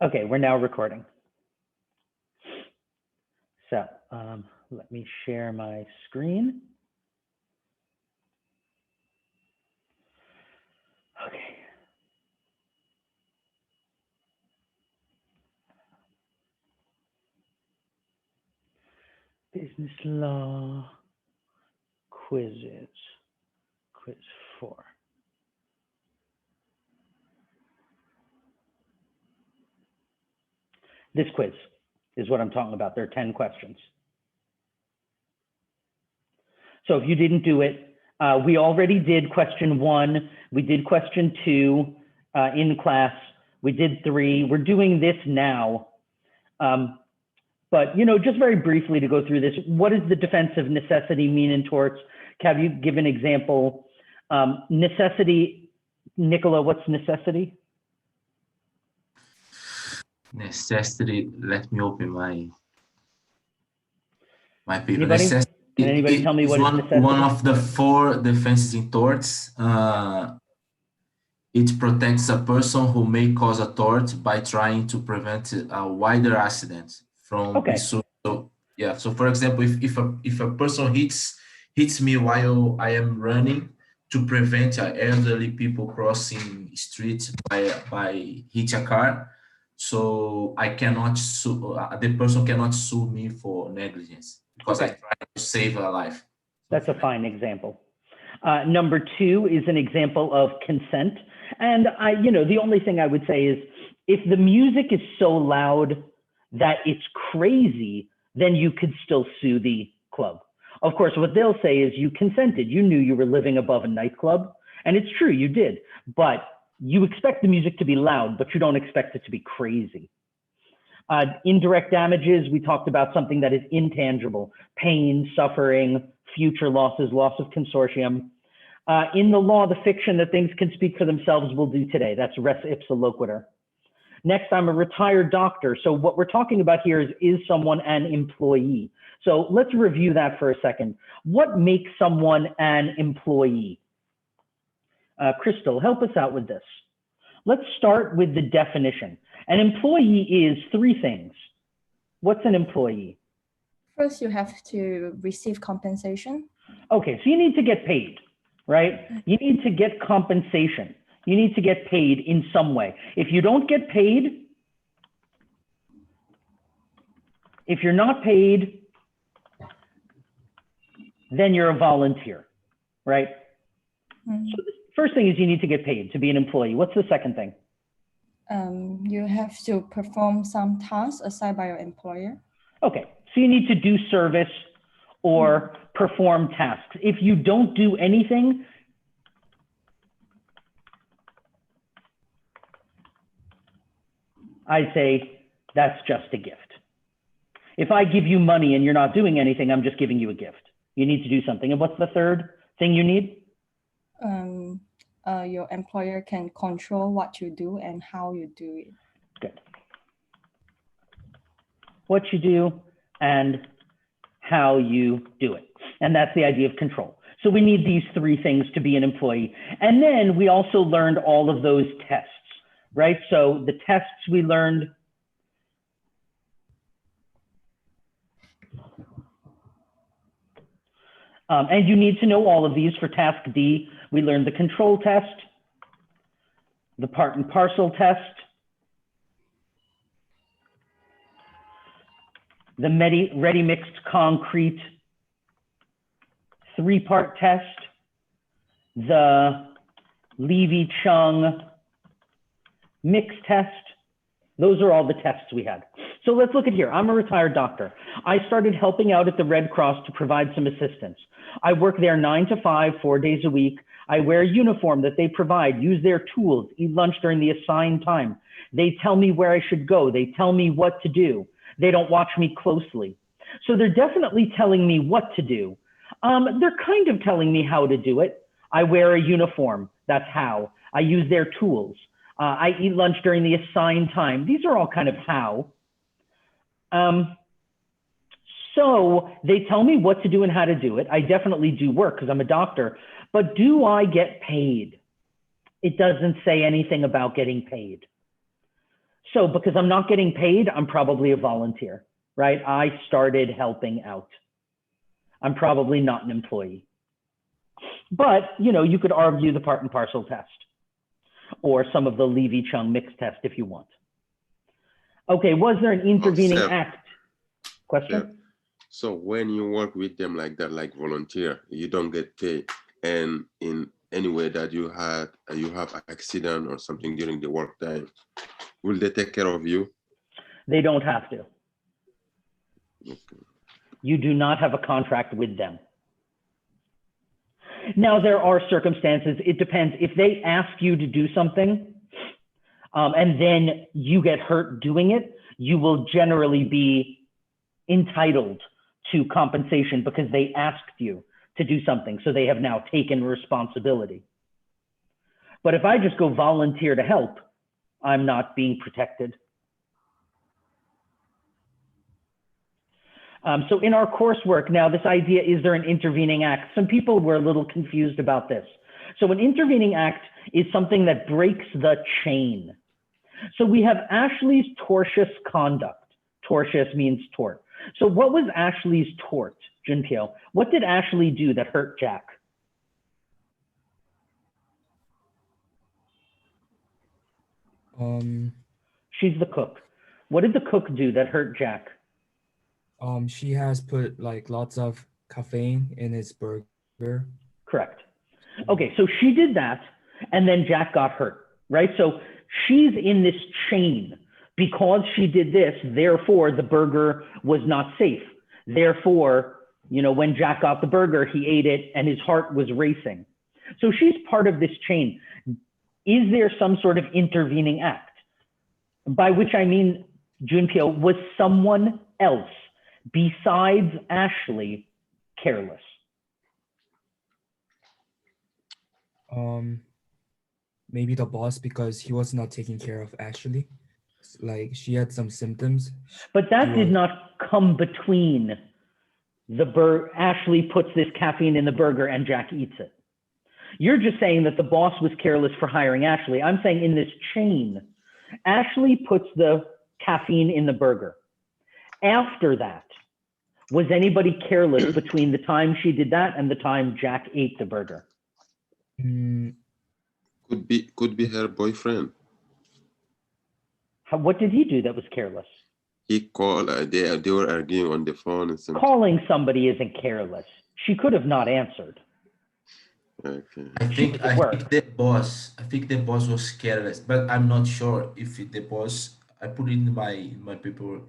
Okay, we're now recording. So let me share my screen. Okay. Business law quizzes, quiz 4. This quiz is what I'm talking about. There are 10 questions. So if you didn't do it, we already did question 1. We did question 2 in class. We did 3. We're doing this now. But, just very briefly to go through this, what does the defense of necessity mean in torts? Have you give an example? Necessity, Nicola, what's necessity? Necessity, let me open my paper. Anybody? Necessity, Can anybody tell me what is necessity? One of the 4 defenses in torts. It protects a person who may cause a tort by trying to prevent a wider accident from. Okay. So yeah. So for example, if a person hits me while I am running, to prevent elderly people crossing streets by hit a car, so I cannot sue, the person cannot sue me for negligence because I try to save a life. That's a fine example. Number 2 is an example of consent. And the only thing I would say is if the music is so loud that it's crazy, then you could still sue the club. Of course, what they'll say is you consented. You knew you were living above a nightclub. And it's true, you did. But you expect the music to be loud, but you don't expect it to be crazy. Indirect damages, we talked about something that is intangible: pain, suffering, future losses, loss of consortium. In the law, the fiction that things can speak for themselves will do today. That's res ipsa loquitur. Next, I'm a retired doctor. So what we're talking about here is someone an employee? So let's review that for a second. What makes someone an employee? Crystal, help us out with this. Let's start with the definition. An employee is 3 things. What's an employee? First, you have to receive compensation. Okay, so you need to get paid, right? You need to get compensation. You need to get paid in some way. If you don't get paid, if you're not paid, then you're a volunteer, right? Mm-hmm. So the first thing is you need to get paid to be an employee. What's the second thing? You have to perform some tasks assigned by your employer. Okay, so you need to do service or perform tasks. If you don't do anything, I say that's just a gift. If I give you money and you're not doing anything, I'm just giving you a gift. You need to do something. And what's the third thing you need? Your employer can control what you do and how you do it. Good. What you do and how you do it. And that's the idea of control. So we need these 3 things to be an employee. And then we also learned all of those tests, right? So the tests we learned. And you need to know all of these. For task D, we learned the control test, the part and parcel test, the ready mixed concrete 3-part test, the Levy-Chung mix test. Those are all the tests we had. So let's look at here. I'm a retired doctor. I started helping out at the Red Cross to provide some assistance. I work there 9 to 5, 4 days a week. I wear a uniform that they provide, use their tools, eat lunch during the assigned time. They tell me where I should go. They tell me what to do. They don't watch me closely. So they're definitely telling me what to do. They're kind of telling me how to do it. I wear a uniform. That's how. I use their tools. I eat lunch during the assigned time. These are all kind of how. So they tell me what to do and how to do it. I definitely do work because I'm a doctor, but do I get paid? It doesn't say anything about getting paid. So because I'm not getting paid, I'm probably a volunteer, right? I started helping out. I'm probably not an employee. But, you could argue the part and parcel test or some of the Levy-Chung mixed test if you want. Okay, was there an intervening act? Question? Yeah. So when you work with them like that, like volunteer, you don't get paid, and in any way that you have accident or something during the work time, will they take care of you? They don't have to. Okay. You do not have a contract with them. Now, there are circumstances, it depends. If they ask you to do something and then you get hurt doing it, you will generally be entitled to compensation because they asked you to do something. So they have now taken responsibility. But if I just go volunteer to help, I'm not being protected. So in our coursework now, this idea, is there an intervening act? Some people were a little confused about this. So an intervening act is something that breaks the chain. So we have Ashley's tortious conduct. Tortious means tort. So what was Ashley's tort, Junpyo? What did Ashley do that hurt Jack? She's the cook. What did the cook do that hurt Jack? She has put like lots of caffeine in his burger. Correct. Okay, so she did that, and then Jack got hurt, right? So she's in this chain. Because she did this, therefore the burger was not safe. Therefore, when Jack got the burger, he ate it and his heart was racing. So she's part of this chain. Is there some sort of intervening act? By which I mean, Junpyo, was someone else besides Ashley careless? Maybe the boss, because he was not taking care of Ashley. Like she had some symptoms. But that did not come between Ashley puts this caffeine in the burger and Jack eats it. You're just saying that the boss was careless for hiring Ashley. I'm saying in this chain, Ashley puts the caffeine in the burger. After that, was anybody careless between the time she did that and the time Jack ate the burger? Could be her boyfriend. What did he do that was careless? He called. They were arguing on the phone and something. Calling somebody isn't careless. She could have not answered. Okay. I think the boss was careless, but I'm not sure if the boss. I put it in my paper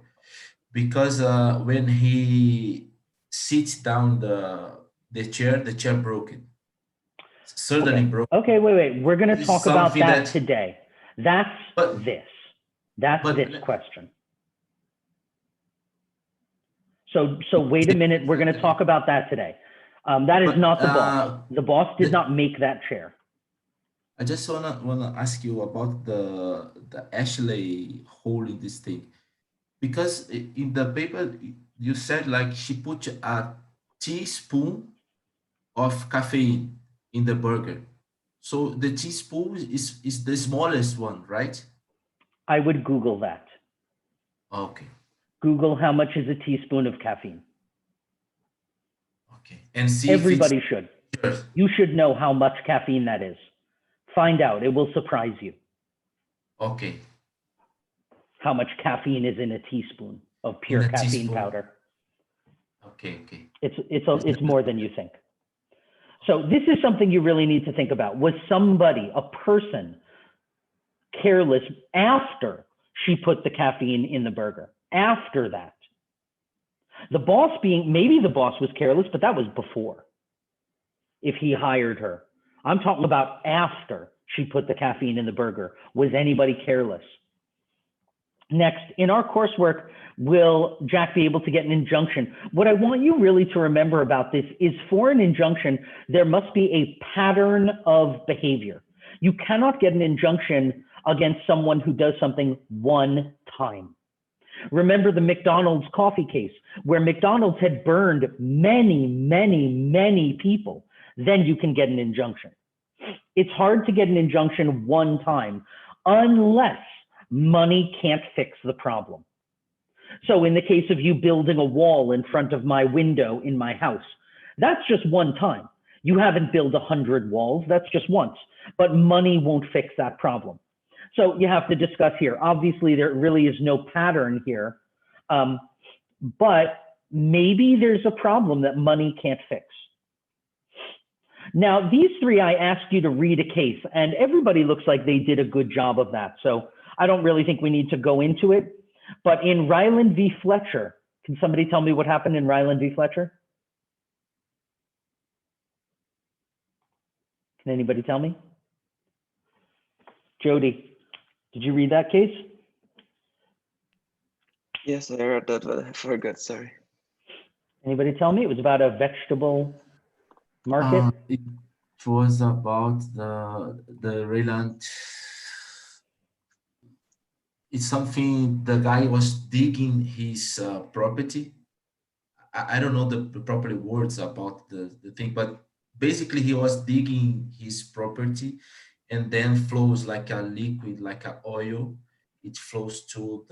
because when he sits down the chair broken. Certainly broke. Okay, wait. We're going to talk about Something that that- today. That's this. That's this question. So wait a minute. We're going to talk about that today. That is not the boss. The boss did not make that chair. I just wanna ask you about the Ashley holding this thing, because in the paper you said like she put a teaspoon of caffeine in the burger. So the teaspoon is the smallest one, right? I would Google that. Okay. Google how much is a teaspoon of caffeine. Okay. And see if Everybody should. Sure. You should know how much caffeine that is. Find out. It will surprise you Okay. how much caffeine is in a teaspoon of pure a caffeine teaspoon. powder. Okay. Okay. It's more than you think. So this is something you really need to think about. Was somebody, a person, careless after she put the caffeine in the burger? After that. The boss maybe the boss was careless, but that was before, if he hired her. I'm talking about after she put the caffeine in the burger. Was anybody careless? Next, in our coursework, will Jack be able to get an injunction? What I want you really to remember about this is, for an injunction, there must be a pattern of behavior. You cannot get an injunction against someone who does something one time. Remember the McDonald's coffee case, where McDonald's had burned many people. Then you can get an injunction. It's hard to get an injunction one time, unless Money can't fix the problem. So in the case of you building a wall in front of my window in my house, that's just one time. You haven't built 100 walls, that's just once, but money won't fix that problem. So you have to discuss here. Obviously, there really is no pattern here, but maybe there's a problem that money can't fix. Now, these three, I asked you to read a case, and everybody looks like they did a good job of that. So I don't really think we need to go into it. But in Ryland v. Fletcher, can somebody tell me what happened in Ryland v. Fletcher? Can anybody tell me? Jody, did you read that case? Yes, I read that, but I forgot, sorry. Anybody tell me? It was about a vegetable market. It was about the Ryland. It's something the guy was digging his property. I don't know the proper words about the thing, but basically he was digging his property, and then flows like a liquid, like a oil. It flows to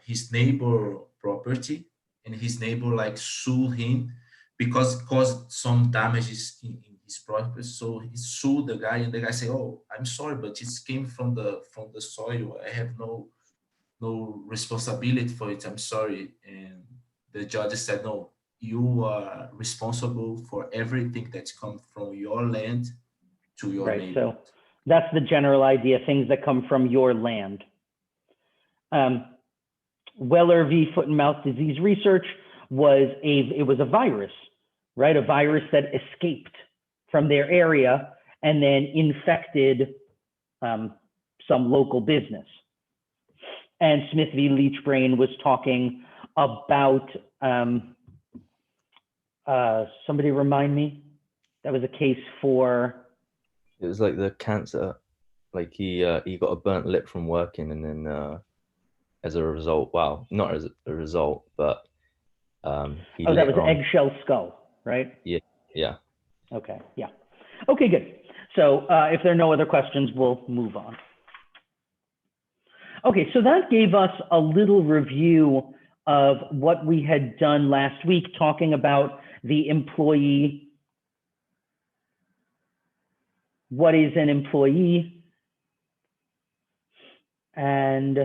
his neighbor property, and his neighbor like sued him because it caused some damages in his property. So he sued the guy, and the guy said, "Oh, I'm sorry, but it came from the soil. I have no responsibility for it. I'm sorry." And the judge said, "No, you are responsible for everything that's come from your land to your Right, neighbor." so that's the general idea, things that come from your land. Weller v. Foot and Mouth Disease Research it was a virus, right? A virus that escaped from their area and then infected some local business. And Smith v. Leachbrain was talking about, somebody remind me, that was a case for? It was like the cancer, like he got a burnt lip from working, and then as a result, well, not as a result, but he Oh, that was later on- eggshell skull, right? Yeah. Okay, yeah. Okay, good. So if there are no other questions, we'll move on. Okay, so that gave us a little review of what we had done last week, talking about the employee. What is an employee? And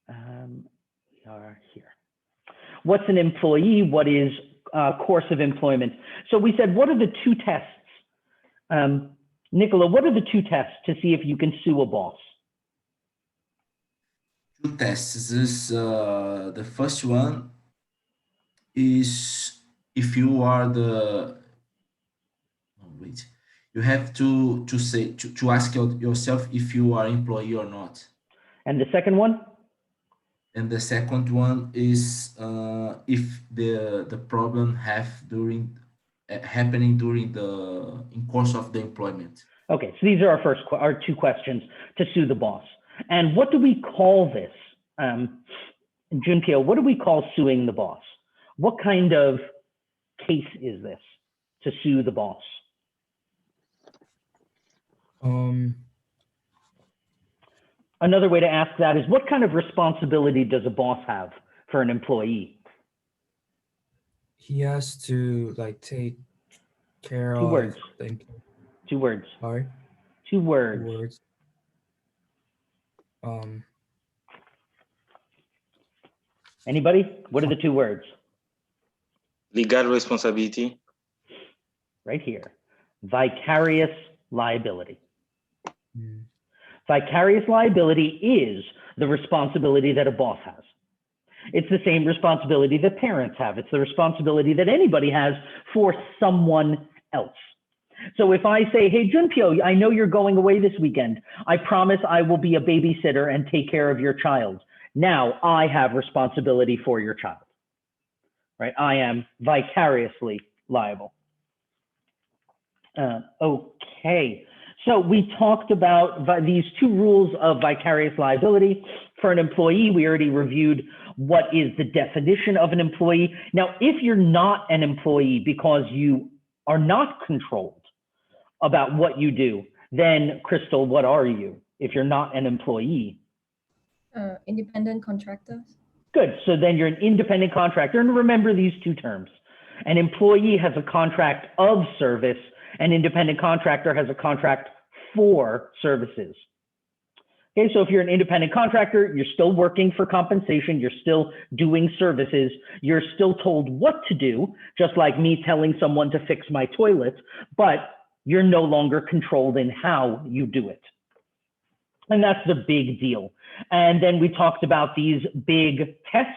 we are here. What's an employee? What is course of employment? So we said, what are the two tests? Nicola, what are the two tests to see if you can sue a boss? Two tests. The first one is if you are you have to ask yourself if you are employee or not. And the second one? And the second one is if the problem happening during in course of the employment. Okay, so these are our two questions to sue the boss. And what do we call this? Junpyo, what do we call suing the boss? What kind of case is this to sue the boss? Another way to ask that is, what kind of responsibility does a boss have for an employee? He has to like take care Two of words. the 2 words. Sorry? 2 words. Words. Anybody? What are the 2 words? Legal responsibility. Right here. Vicarious liability. Mm. Vicarious liability is the responsibility that a boss has. It's the same responsibility that parents have. It's the responsibility that anybody has for someone else. So if I say, hey, Junpyo, I know you're going away this weekend. I promise I will be a babysitter and take care of your child. Now I have responsibility for your child, right? I am vicariously liable. Okay, so we talked about these 2 rules of vicarious liability. For an employee, we already reviewed what is the definition of an employee. Now, if you're not an employee because you are not controlled about what you do, then Crystal, what are you? if you're not an employee? Independent contractors. Good. So then you're an independent contractor. And remember these two terms. An employee has a contract of service. An independent contractor has a contract for services. Okay, so if you're an independent contractor, you're still working for compensation, you're still doing services, you're still told what to do, just like me telling someone to fix my toilet, but you're no longer controlled in how you do it. And that's the big deal. And then we talked about these big tests.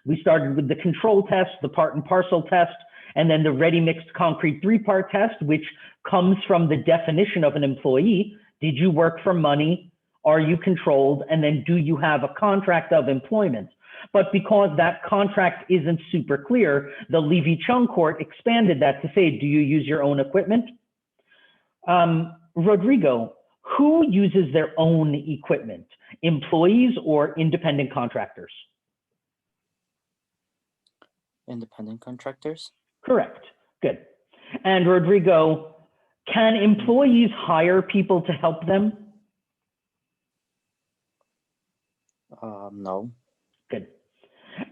We started with the control test, the part and parcel test, and then the ready mixed concrete 3-part test, which comes from the definition of an employee. Did you work for money? Are you controlled? And then do you have a contract of employment? But because that contract isn't super clear, the Levy-Chung court expanded that to say, do you use your own equipment? Rodrigo, who uses their own equipment? Employees or independent contractors? Independent contractors? Correct. Good. And Rodrigo, can employees hire people to help them? No. Good.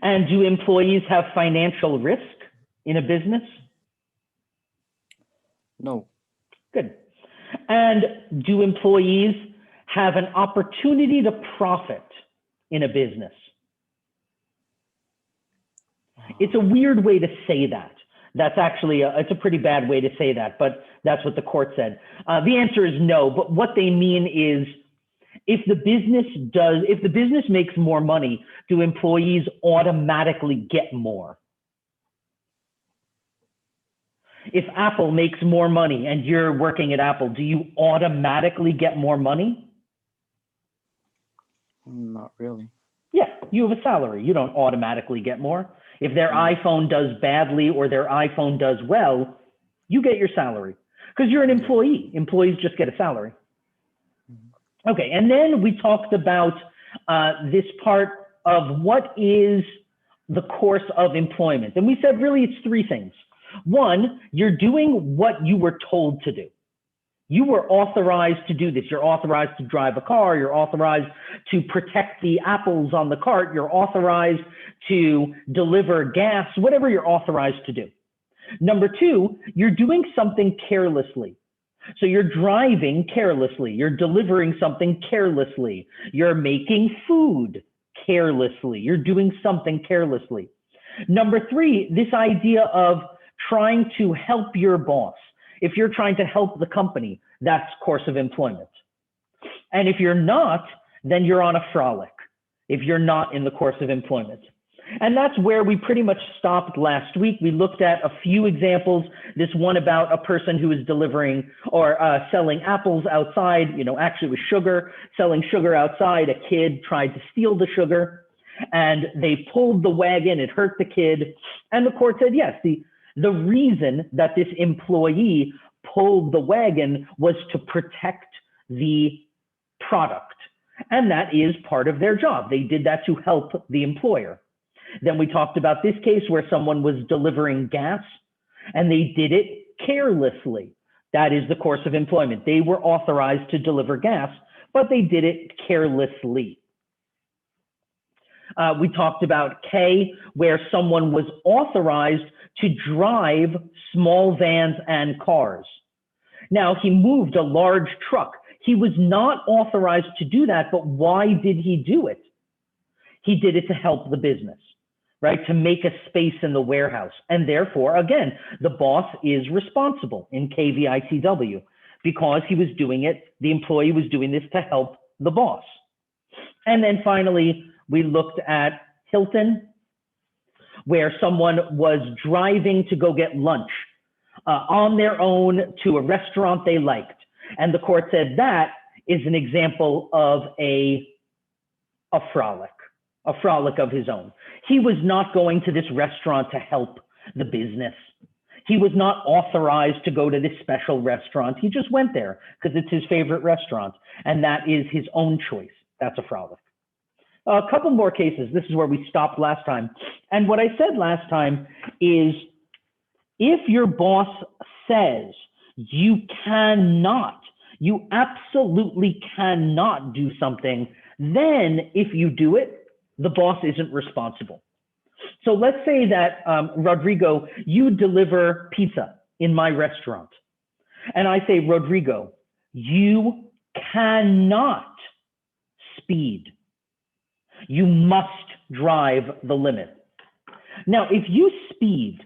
And do employees have financial risk in a business? No. Good. And do employees have an opportunity to profit in a business? It's a weird way to say that. That's actually, it's a pretty bad way to say that, but that's what the court said. The answer is no, but what they mean is, if the business makes more money, do employees automatically get more? If Apple makes more money and you're working at Apple, do you automatically get more money? Not really. Yeah, you have a salary. You don't automatically get more. If their iPhone does badly or their iPhone does well, you get your salary because you're an employee. Employees just get a salary. Okay, and then we talked about this part of what is the course of employment. And we said really it's 3 things. 1, you're doing what you were told to do. You were authorized to do this. You're authorized to drive a car. You're authorized to protect the apples on the cart. You're authorized to deliver gas, whatever you're authorized to do. Number 2, you're doing something carelessly. So you're driving carelessly. You're delivering something carelessly. You're making food carelessly. You're doing something carelessly. Number 3, this idea of trying to help your boss. If you're trying to help the company, that's course of employment. And if you're not, then you're on a frolic, if you're not in the course of employment. And that's where we pretty much stopped last week. We looked at a few examples. This one about a person who is delivering or selling apples outside, actually with sugar, selling sugar outside. A kid tried to steal the sugar and they pulled the wagon. It hurt the kid. And the court said, yes, the reason that this employee pulled the wagon was to protect the product. And that is part of their job. They did that to help the employer. Then we talked about this case where someone was delivering gas and they did it carelessly. That is the course of employment. They were authorized to deliver gas, but they did it carelessly. We talked about K, where someone was authorized to drive small vans and cars. Now, he moved a large truck. He was not authorized to do that, but why did he do it? He did it to help the business, right? To make a space in the warehouse. And therefore, again, the boss is responsible in KVITW because he was doing it, the employee was doing this to help the boss. And then finally, we looked at Hilton, where someone was driving to go get lunch on their own to a restaurant they liked. And the court said that is an example of a frolic of his own. He was not going to this restaurant to help the business. He was not authorized to go to this special restaurant. He just went there because it's his favorite restaurant. And that is his own choice. That's a frolic. A couple more cases. This is where we stopped last time. And what I said last time is if your boss says you cannot You absolutely cannot do something. Then if you do it, the boss isn't responsible. So let's say that, Rodrigo, you deliver pizza in my restaurant. And I say, Rodrigo, you cannot speed. You must drive the limit. Now, if you speed,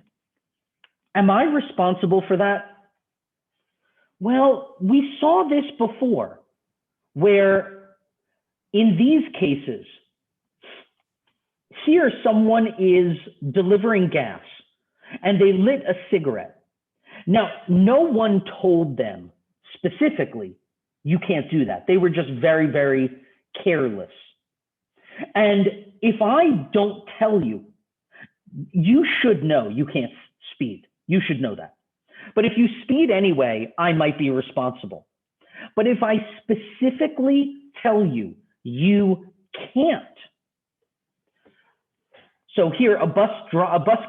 am I responsible for that? Well, we saw this before, where in these cases, here someone is delivering gas and they lit a cigarette. Now, no one told them specifically, you can't do that. They were just very, very careless. And if I don't tell you, you should know you can't speed. You should know that. But if you speed anyway, I might be responsible. But if I specifically tell you, you can't. So here, a bus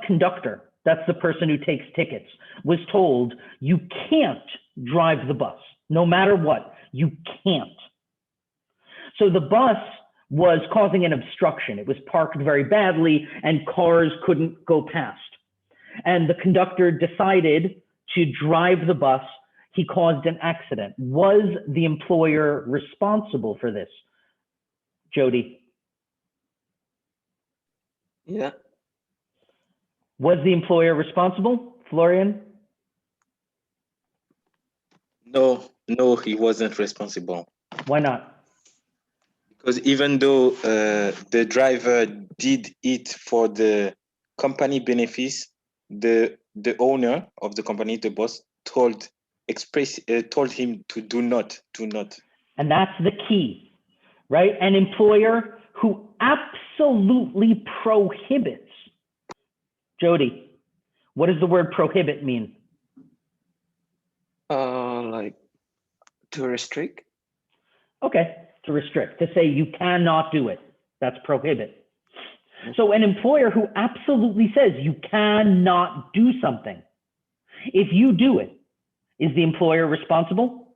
conductor, that's the person who takes tickets, was told, you can't drive the bus, no matter what, you can't. So the bus was causing an obstruction. It was parked very badly and cars couldn't go past. And the conductor decided to drive the bus. He caused an accident. Was the employer responsible for this? Jody? Yeah. Was the employer responsible? Florian? No, he wasn't responsible. Why not? Because even though the driver did it for the company benefits, the owner of the company, the boss, told him to do not. And that's the key, right? An employer who absolutely prohibits. Jody, what does the word prohibit mean? Like to restrict. Okay, to restrict, to say you cannot do it. That's prohibit. So an employer who absolutely says you cannot do something, if you do it, is the employer responsible?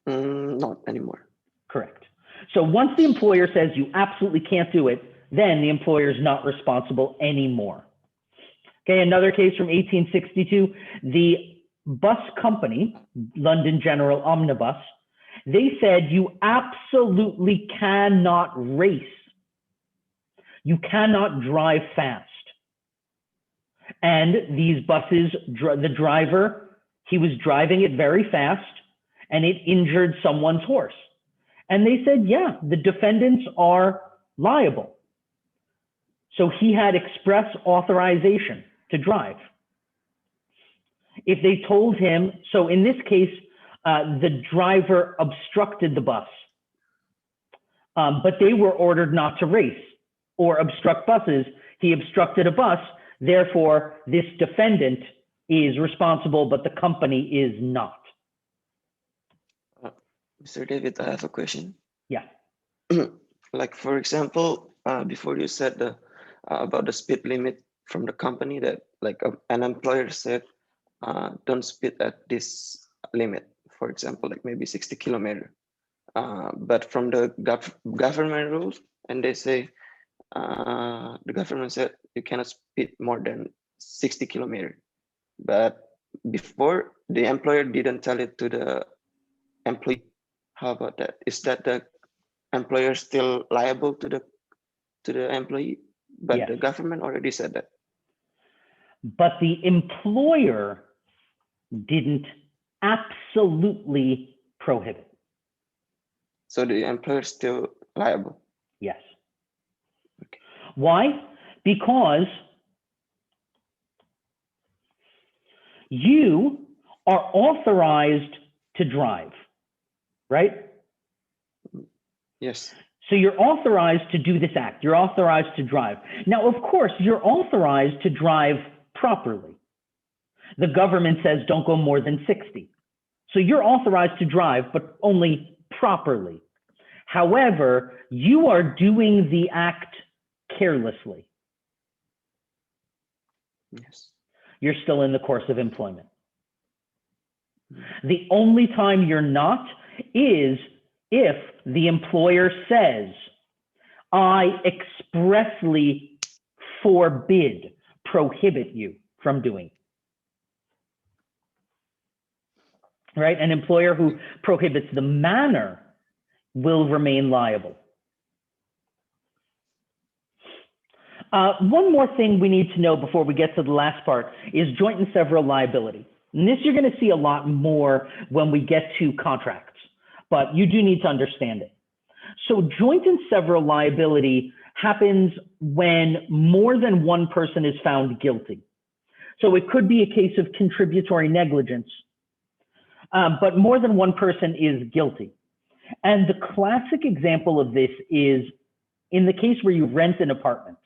Not anymore. Correct. So once the employer says you absolutely can't do it, then the employer is not responsible anymore. Okay, another case from 1862, the bus company, London General Omnibus, they said you absolutely cannot race. You cannot drive fast. And these buses, the driver, he was driving it very fast and it injured someone's horse. And they said, yeah, the defendants are liable. So he had express authorization to drive. If they told him, so in this case, the driver obstructed the bus, but they were ordered not to race or obstruct buses. He obstructed a bus, therefore this defendant is responsible, but the company is not. Mr. David, I have a question. Yeah. Like, for example, before you said about the speed limit from the company, that like an employer said, don't speed at this limit, for example, like maybe 60 kilometers. But from the government rules, and they say, the government said you cannot speed more than 60 kilometers. But before, the employer didn't tell it to the employee. How about that? Is that the employer still liable to the employee? But Yes. the government already said that. But the employer didn't absolutely prohibit. So the employer is still liable. Yes. Okay. Why? Because you are authorized to drive, right? Yes. So you're authorized to do this act. You're authorized to drive. Now, of course, you're authorized to drive properly. The government says don't go more than 60. So you're authorized to drive, but only properly. However, you are doing the act carelessly. Yes. You're still in the course of employment. The only time you're not is if the employer says, I expressly forbid, prohibit you from doing. Right? An employer who prohibits the manner will remain liable. One more thing we need to know before we get to the last part is joint and several liability. And this you're going to see a lot more when we get to contracts, but you do need to understand it. So joint and several liability happens when more than one person is found guilty. So it could be a case of contributory negligence, but more than one person is guilty. And the classic example of this is in the case where you rent an apartment.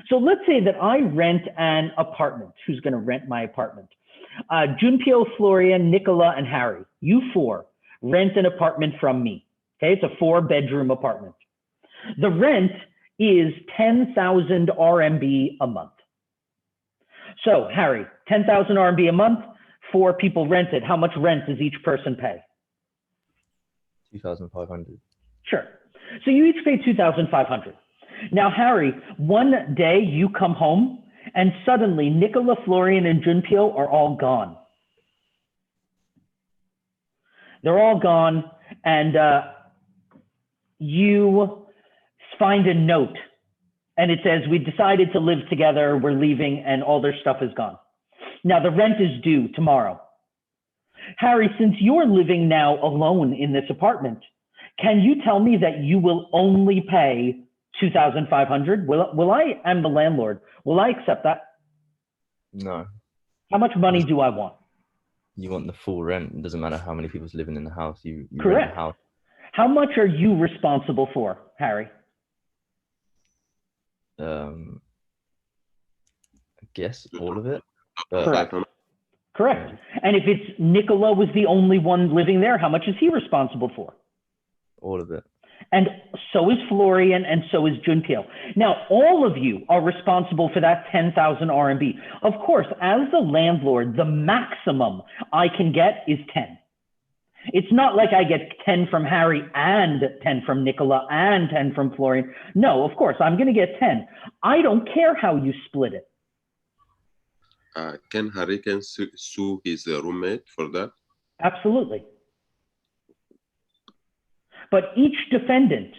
So let's say that I rent an apartment. Who's going to rent my apartment? Junpyo, Florian, Nicola, and Harry. You four rent an apartment from me. Okay, it's a 4-bedroom apartment. The rent is 10,000 RMB a month. So Harry, 10,000 RMB a month, 4 people rented. How much rent does each person pay? 2,500. Sure. So you each pay 2,500. Now, Harry, one day you come home and suddenly Nicola, Florian, and Junpyo are all gone. They're all gone, and you find a note, and it says, we decided to live together, we're leaving, and all their stuff is gone. Now, the rent is due tomorrow. Harry, since you're living now alone in this apartment, can you tell me that you will only pay 2,500? Will I, I'm the landlord, will I accept that? No. How much money do I want? You want the full rent. It doesn't matter how many people's living in the house. You rent Correct. the house. How much are you responsible for, Harry? I guess all of it. Correct. Correct. And if it's Nicola was the only one living there, how much is he responsible for? All of it. And so is Florian, and so is Junpyo. Now, all of you are responsible for that 10,000 RMB. Of course, as the landlord, the maximum I can get is 10. It's not like I get 10 from Harry and 10 from Nicola and 10 from Florian. No, of course, I'm going to get 10. I don't care how you split it. Can Harry sue his roommate for that? Absolutely. But each defendant,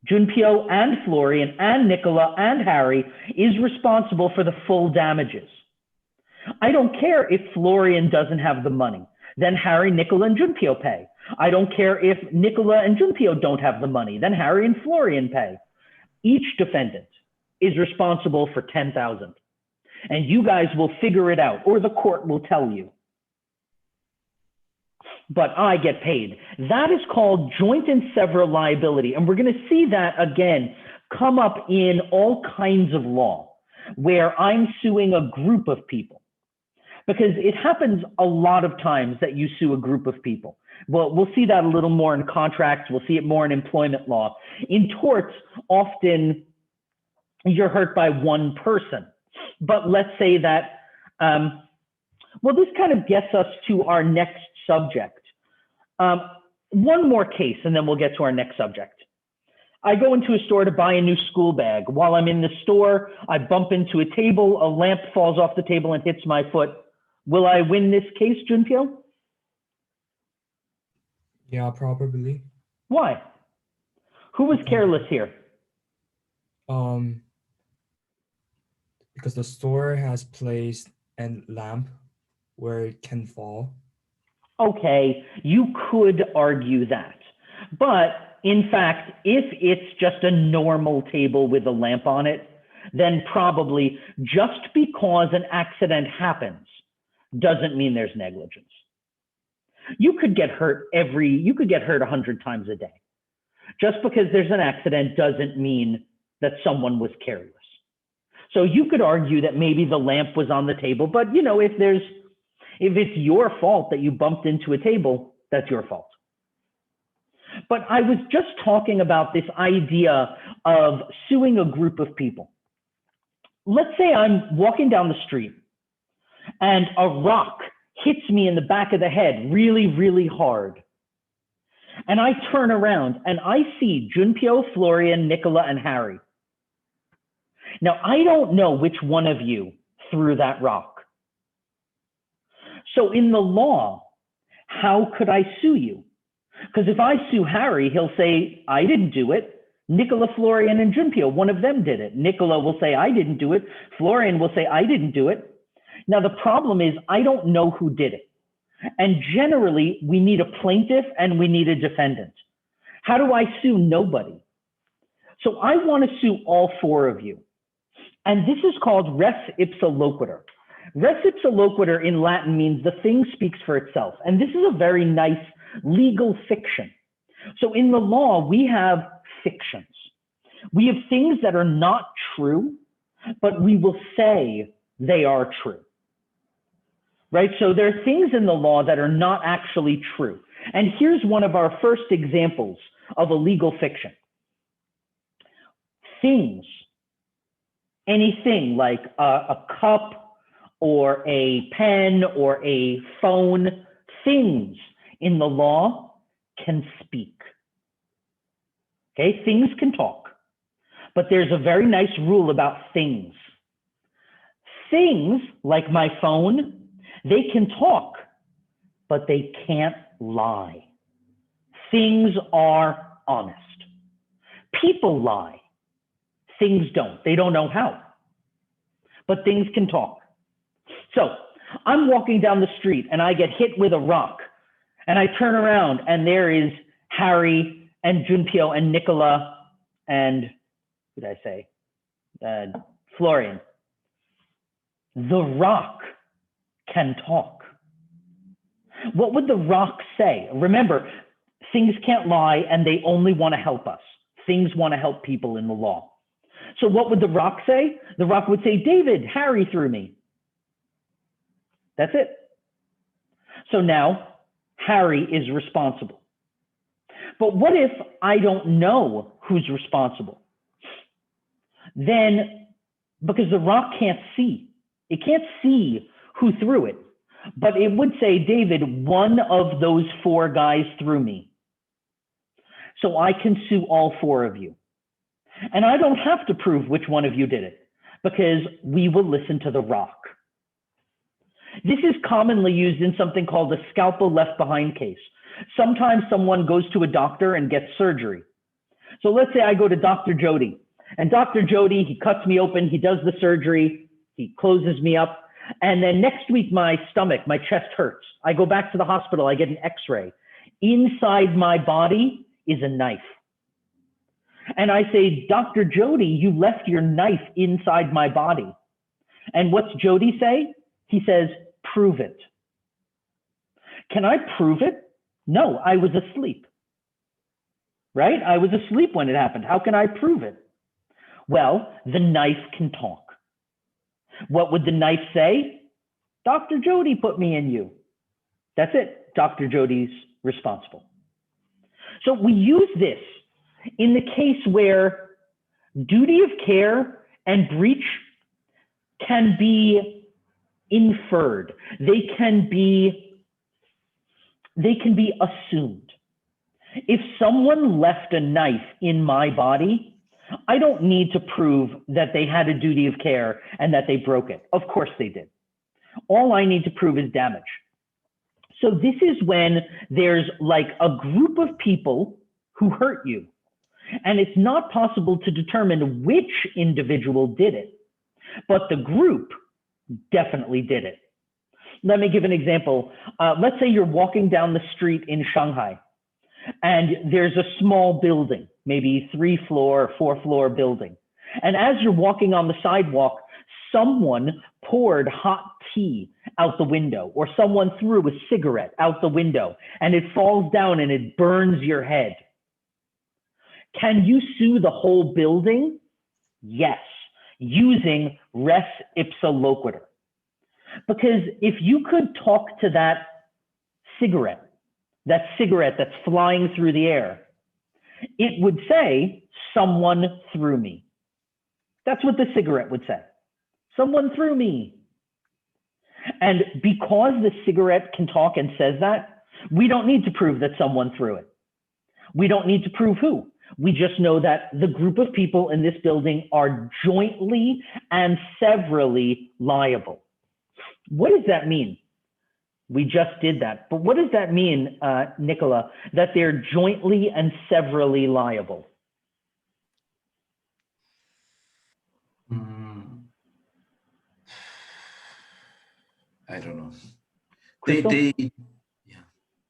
Junpyo and Florian and Nicola and Harry, is responsible for the full damages. I don't care if Florian doesn't have the money. Then Harry, Nicola, and Junpyo pay. I don't care if Nicola and Junpyo don't have the money. Then Harry and Florian pay. Each defendant is responsible for 10,000. And you guys will figure it out, or the court will tell you. But I get paid. That is called joint and several liability. And we're going to see that again come up in all kinds of law, where I'm suing a group of people. Because it happens a lot of times that you sue a group of people. Well, we'll see that a little more in contracts. We'll see it more in employment law. In torts, often you're hurt by one person. But let's say that, well, this kind of gets us to our next subject. One more case, and then we'll get to our next subject. I go into a store to buy a new school bag. While I'm in the store, I bump into a table, a lamp falls off the table and hits my foot. Will I win this case, Junpyo? Yeah, probably. Why? Who was careless here? Because the store has placed a lamp where it can fall. Okay, you could argue that. But in fact, if it's just a normal table with a lamp on it, then probably just because an accident happens doesn't mean there's negligence. You could get hurt 100 times a day. Just because there's an accident doesn't mean that someone was careless. So you could argue that maybe the lamp was on the table, but you know, if it's your fault that you bumped into a table, that's your fault. But I was just talking about this idea of suing a group of people. Let's say I'm walking down the street and a rock hits me in the back of the head really, really hard. And I turn around and I see Junpyo, Florian, Nicola, and Harry. Now, I don't know which one of you threw that rock. So in the law, how could I sue you? Because if I sue Harry, he'll say, I didn't do it. Nicola, Florian, and Junpyo, one of them did it. Nicola will say, I didn't do it. Florian will say, I didn't do it. Now, the problem is I don't know who did it. And generally, we need a plaintiff and we need a defendant. How do I sue nobody? So I want to sue all four of you. And this is called res ipsa loquitur. Res ipsa loquitur in Latin means the thing speaks for itself. And this is a very nice legal fiction. So in the law, we have fictions. We have things that are not true, but we will say they are true. Right? So there are things in the law that are not actually true. And here's one of our first examples of a legal fiction. Things, anything like a cup or a pen or a phone, things in the law can speak. Okay, things can talk, but there's a very nice rule about things. Things, like my phone, they can talk, but they can't lie. Things are honest. People lie. Things don't. They don't know how, but things can talk. So I'm walking down the street and I get hit with a rock and I turn around and there is Harry and Junpyo and Nicola and, who did I say? Florian. The rock can talk. What would the rock say? Remember, things can't lie and they only want to help us. Things want to help people in the law. So what would the rock say? The rock would say, David, Harry threw me. That's it. So now Harry is responsible. But what if I don't know who's responsible? Then, because the rock can't see, it can't see who threw it, but it would say, David, one of those four guys threw me. So I can sue all four of you. And I don't have to prove which one of you did it because we will listen to the rock. This is commonly used in something called a scalpel left behind case. Sometimes someone goes to a doctor and gets surgery. So let's say I go to Dr. Jody, and Dr. Jody, he cuts me open, he does the surgery, he closes me up, and then next week my stomach, my chest hurts. I go back to the hospital, I get an x-ray. Inside my body is a knife. And I say, Dr. Jody, you left your knife inside my body. And what's Jody say? He says, prove it. Can I prove it? No, I was asleep. Right? I was asleep when it happened. How can I prove it? Well, the knife can talk. What would the knife say? Dr. Jody put me in you. That's it. Dr. Jody's responsible. So we use this in the case where duty of care and breach can be inferred. They can be assumed. If someone left a knife in my body, I don't need to prove that they had a duty of care and that they broke it. Of course they did. All I need to prove is damage. So this is when there's like a group of people who hurt you, and it's not possible to determine which individual did it, but the group definitely did it. Let me give an example. Let's say you're walking down the street in Shanghai, and there's a small building, maybe 3-floor, 4-floor building. And as you're walking on the sidewalk, someone poured hot tea out the window, or someone threw a cigarette out the window, and it falls down and it burns your head. Can you sue the whole building? Yes, using res ipsa loquitur. Because if you could talk to that cigarette that's flying through the air, it would say, someone threw me. That's what the cigarette would say. Someone threw me. And because the cigarette can talk and says that, we don't need to prove that someone threw it. We don't need to prove who. We just know that the group of people in this building are jointly and severally liable. What does that mean? We just did that. But what does that mean, Nicola, that they're jointly and severally liable? I don't know. Crystal? Yeah. I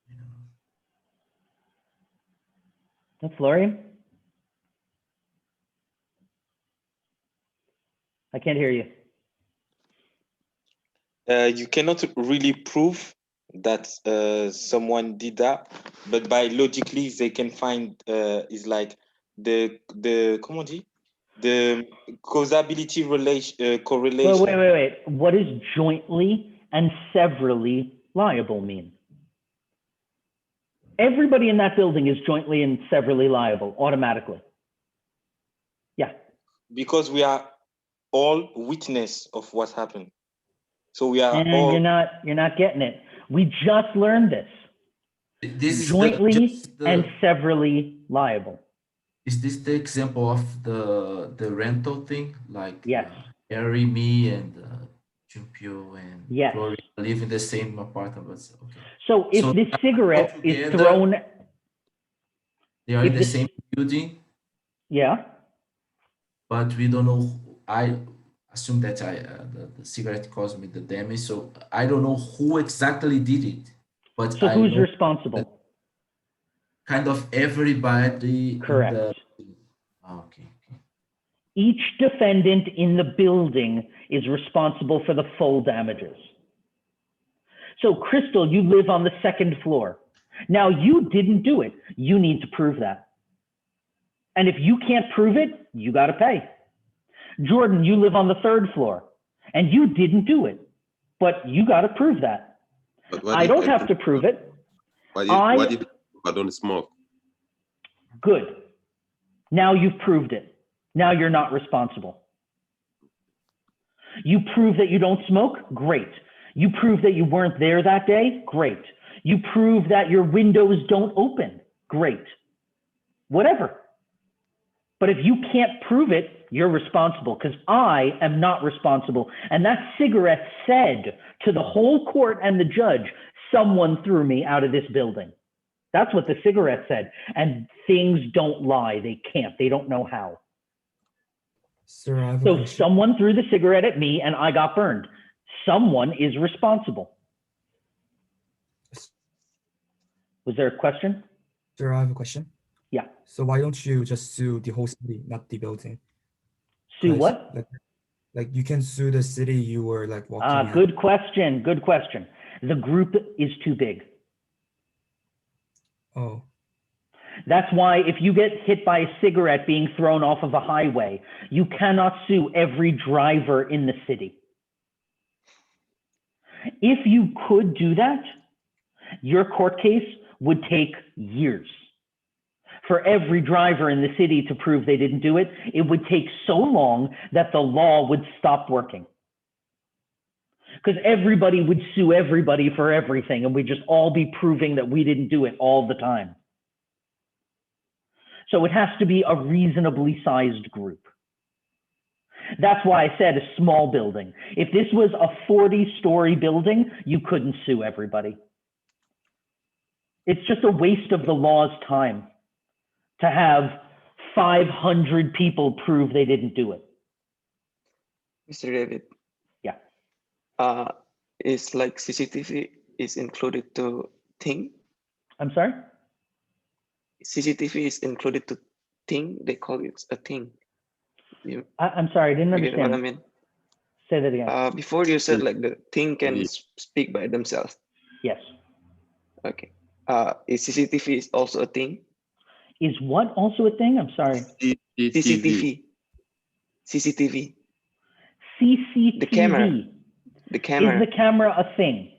don't know. That's Florian? I can't hear you. You cannot really prove that someone did that, but by logically they can find is like the comment on dit? The causability correlation. Well, wait. What does jointly and severally liable mean? Everybody in that building is jointly and severally liable automatically. Yeah. Because we are all witness of what happened. So we are And all. you're not getting it. We just learned this. This is Jointly and severally liable. Is this the example of the rental thing? Like Yes. Harry, me, and Chumpio and Yes. Gloria live in the same apartment. Okay. So if So this they are cigarette all is together, thrown, they are in if the this- same building, yeah, but we don't know. I assume that the cigarette caused me the damage, so I don't know who exactly did it. But so I who's know responsible? kind of everybody Correct. in the. Okay. Each defendant in the building is responsible for the full damages. So Crystal, you live on the second floor. Now you didn't do it. You need to prove that. And if you can't prove it, you got to pay. Jordan, you live on the third floor and you didn't do it, but you got to prove that. But I don't have to prove it. What if I don't smoke? Good. Now you've proved it. Now you're not responsible. You prove that you don't smoke? Great. You prove that you weren't there that day? Great. You prove that your windows don't open? Great. Whatever. But if you can't prove it, you're responsible, because I am not responsible. And that cigarette said to the whole court and the judge, someone threw me out of this building. That's what the cigarette said. And things don't lie. They can't. They don't know how. Sir, I have a So question. someone threw the cigarette at me and I got burned. Someone is responsible. Was there a question? Sir, I have a question. Yeah. So why don't you just sue the whole city, not the building? Sue 'Cause, what? Like you can sue the city you were like walking in. Good question. Good question. The group is too big. Oh, That's why if you get hit by a cigarette being thrown off of a highway, you cannot sue every driver in the city. If you could do that, your court case would take years. For every driver in the city to prove they didn't do it, it would take so long that the law would stop working. Because everybody would sue everybody for everything, and we'd just all be proving that we didn't do it all the time. So it has to be a reasonably sized group. That's why I said a small building. If this was a 40-story building, you couldn't sue everybody. It's just a waste of the law's time to have 500 people prove they didn't do it. Mr. David. Yeah. Is like CCTV is included to thing? I'm sorry? CCTV is included to thing? They call it a thing. I'm sorry, I didn't You get what I understand. mean? Say that again. Before you said like the thing can speak by themselves. Yes. Okay. Is CCTV is also a thing? Is what also a thing? I'm sorry. CCTV. CCTV. CCTV. The camera. The camera. Is the camera a thing?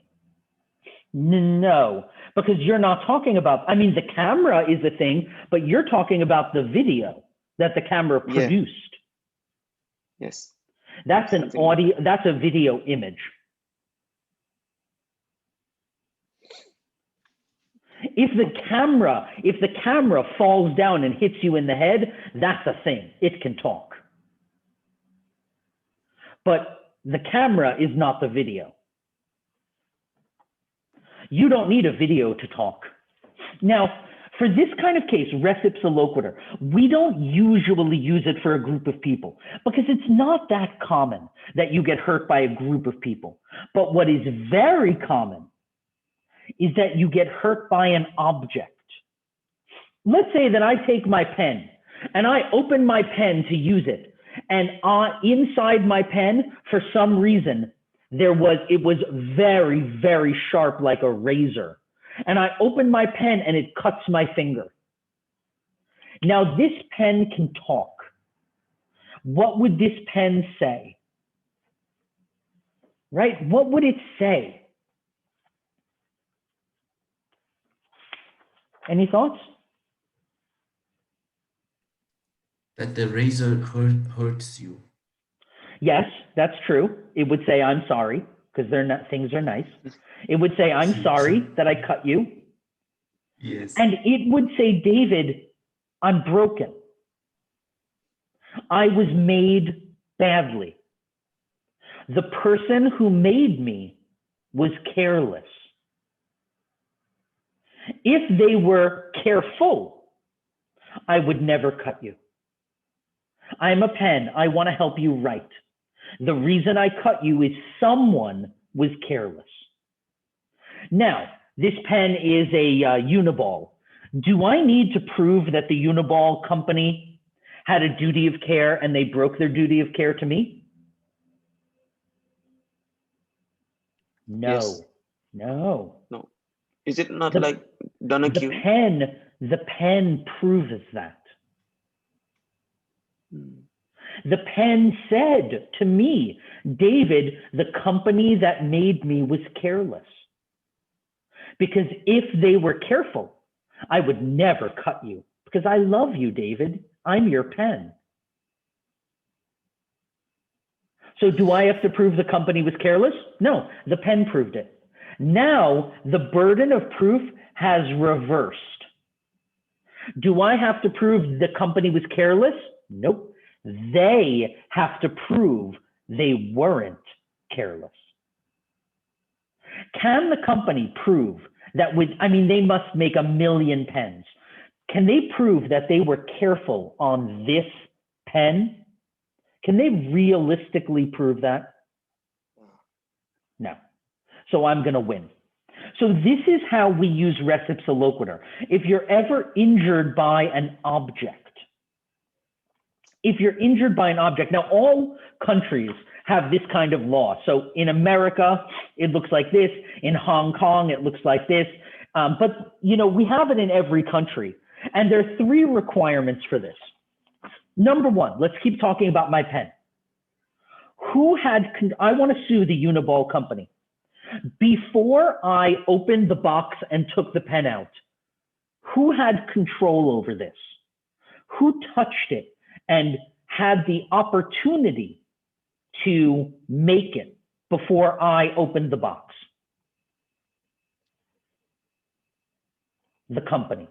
No, because you're not talking about, I mean, the camera is a thing, but you're talking about the video that the camera produced. Yes. That's an audio, that's a video image. If the camera falls down and hits you in the head, that's a thing. It can talk. But the camera is not the video. You don't need a video to talk. Now, for this kind of case, res ipsa loquitur, we don't usually use it for a group of people because it's not that common that you get hurt by a group of people. But what is very common is that you get hurt by an object. Let's say that I take my pen and I open my pen to use it, and inside my pen, for some reason, it was very, very sharp like a razor. And I open my pen and it cuts my finger. Now this pen can talk. What would this pen say? Right? What would it say? Any thoughts? That the razor hurts you. Yes, that's true. It would say, I'm sorry, because things are nice. It would say, I'm sorry that I cut you. Yes. And it would say, David, I'm broken. I was made badly. The person who made me was careless. If they were careful, I would never cut you. I'm a pen. I want to help you write. The reason I cut you is someone was careless. Now, this pen is a Uniball. Do I need to prove that the Uniball company had a duty of care and they broke their duty of care to me? No. Yes. No. No. Is it not like Donahue? The pen proves that. The pen said to me, David, the company that made me was careless. Because if they were careful, I would never cut you. Because I love you, David. I'm your pen. So do I have to prove the company was careless? No, the pen proved it. Now the burden of proof has reversed. Do I have to prove the company was careless? Nope. They have to prove they weren't careless. Can the company prove that they must make 1 million pens. Can they prove that they were careful on this pen? Can they realistically prove that? No. So I'm going to win. So this is how we use res ipsa loquitur. If you're ever injured by an object, now all countries have this kind of law. So in America, it looks like this. In Hong Kong, it looks like this. But we have it in every country. And there are 3 requirements for this. Number 1, let's keep talking about my pen. I want to sue the Uniball company. Before I opened the box and took the pen out, who had control over this? Who touched it and had the opportunity to make it before I opened the box? The company,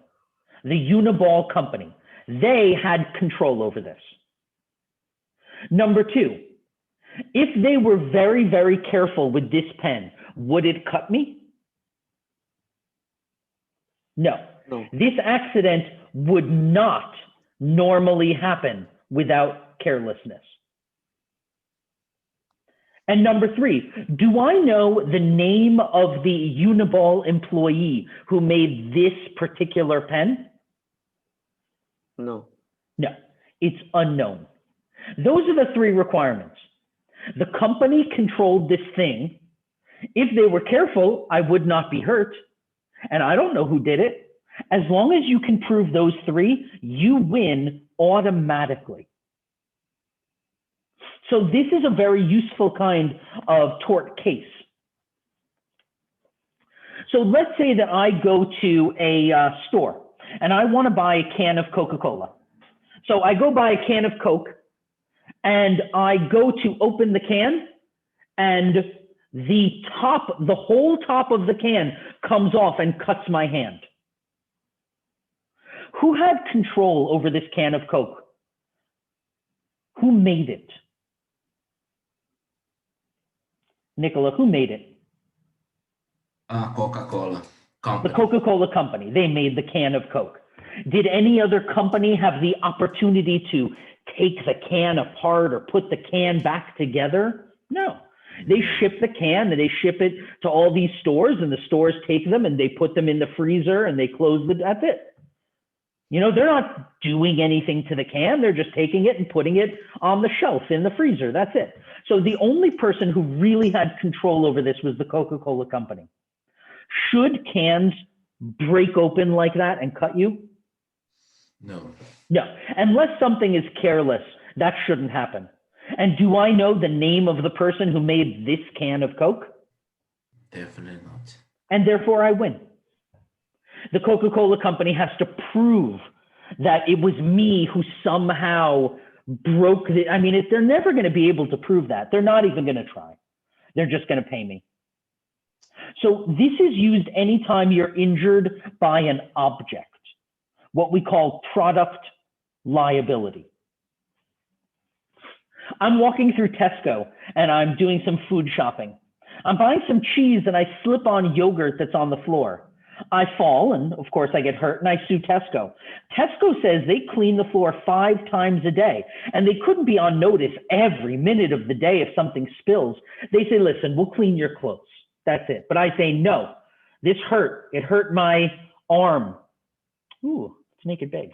the Uniball company. They had control over this. Number 2, if they were very, very careful with this pen, would it cut me? No. This accident would not normally happen without carelessness. And number 3, do I know the name of the Uniball employee who made this particular pen? No. No, it's unknown. Those are the 3 requirements. The company controlled this thing. If they were careful, I would not be hurt. And I don't know who did it. As long as you can prove those 3, you win automatically. So this is a very useful kind of tort case. So let's say that I go to a store and I want to buy a can of Coca-Cola. So I go buy a can of Coke and I go to open the can and the whole top of the can comes off and cuts my hand. Who had control over this can of Coke? Who made it? Nicola, who made it? Coca-Cola The company. Coca-Cola company. They made the can of Coke. Did any other company have the opportunity to take the can apart or put the can back together? No. They ship the can and they ship it to all these stores, and the stores take them and they put them in the freezer and they close it. That's it. You know, they're not doing anything to the can. They're just taking it and putting it on the shelf in the freezer. That's it. So the only person who really had control over this was the Coca-Cola company. Should cans break open like that and cut you? No. No, unless something is careless, that shouldn't happen. And do I know the name of the person who made this can of Coke? Definitely not. And therefore I win. The Coca-Cola company has to prove that it was me who somehow broke the, I mean, they're never going to be able to prove that. They're not even going to try. They're just going to pay me. So this is used anytime you're injured by an object, what we call product liability. I'm walking through Tesco and I'm doing some food shopping. I'm buying some cheese and I slip on yogurt that's on the floor. I fall and of course I get hurt and I sue Tesco. Tesco says they clean the floor 5 times a day and they couldn't be on notice every minute of the day if something spills. They say, listen, we'll clean your clothes. That's it. But I say, no, this hurt. It hurt my arm. Ooh, let's make it big.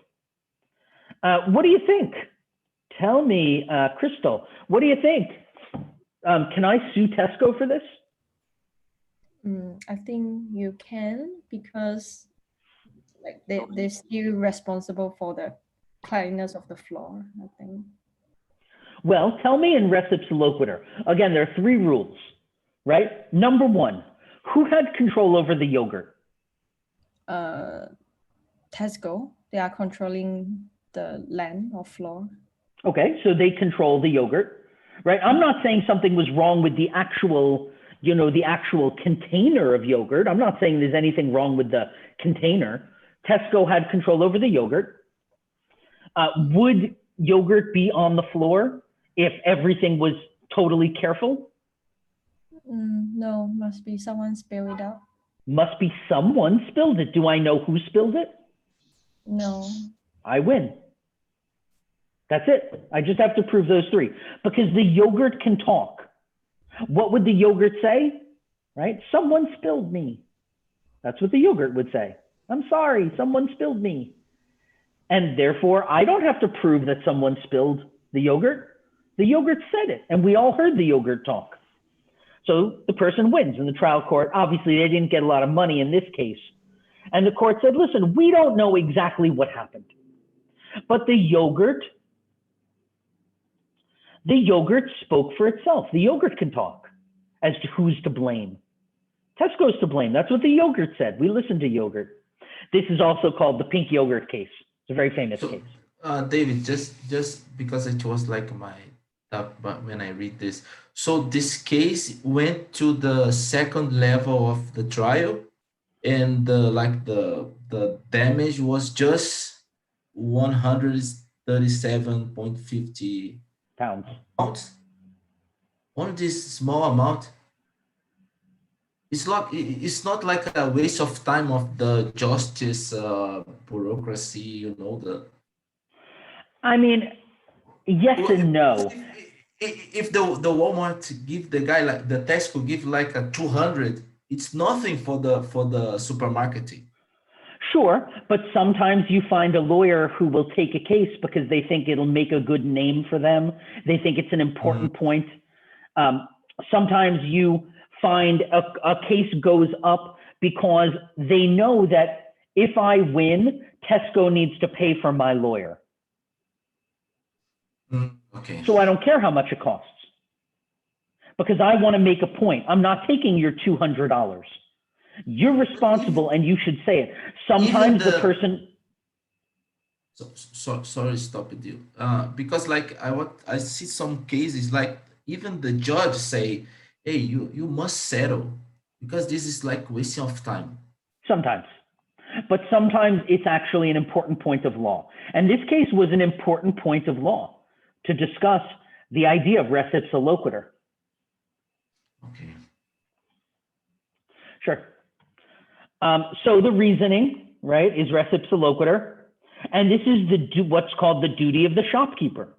What do you think? Tell me, Crystal, what do you think? Can I sue Tesco for this? I think you can, because like they're still responsible for the cleanliness of the floor, I think. Well, tell me in res ipsa loquitur. Again, there are 3 rules, right? Number 1, who had control over the yogurt? Tesco, they are controlling the land or floor. Okay, so they control the yogurt, right? I'm not saying something was wrong with the actual, you know, the actual container of yogurt. I'm not saying there's anything wrong with the container. Tesco had control over the yogurt. Would yogurt be on the floor if everything was totally careful? No, must be someone spill it out. Must be someone spilled it. Do I know who spilled it? No. I win. That's it. I just have to prove those 3 because the yogurt can talk. What would the yogurt say? Right? Someone spilled me. That's what the yogurt would say. I'm sorry, someone spilled me. And therefore, I don't have to prove that someone spilled the yogurt. The yogurt said it, and we all heard the yogurt talk. So the person wins in the trial court. Obviously, they didn't get a lot of money in this case. And the court said, listen, we don't know exactly what happened. But the yogurt spoke for itself. The yogurt can talk as to who's to blame. Tesco's to blame. That's what the yogurt said. We listened to yogurt. This is also called the pink yogurt case. It's a very famous case. David, just because it was like my top, but when I read this, so this case went to the 2nd level of the trial, and the damage was just 137.50 pounds. Only this small amount. It's not like a waste of time of the justice bureaucracy, you know. I mean, yes and no. If the Walmart give the guy, like the Tesco give like a 200, it's nothing for the supermarket. Sure, but sometimes you find a lawyer who will take a case because they think it'll make a good name for them. They think it's an important point. Sometimes you find a case goes up because they know that if I win, Tesco needs to pay for my lawyer. Okay. So I don't care how much it costs because I want to make a point. I'm not taking your $200. You're responsible and you should say it. Sometimes the person. Sorry, stop it, you. Because like I see some cases like even the judge say, hey, you must settle because this is like wasting of time. Sometimes. but sometimes it's actually an important point of law. And this case was an important point of law to discuss the idea of res ipsa loquitur. Okay. Sure. So the reasoning, right, is res ipsa loquitur. And this is what's called the duty of the shopkeeper.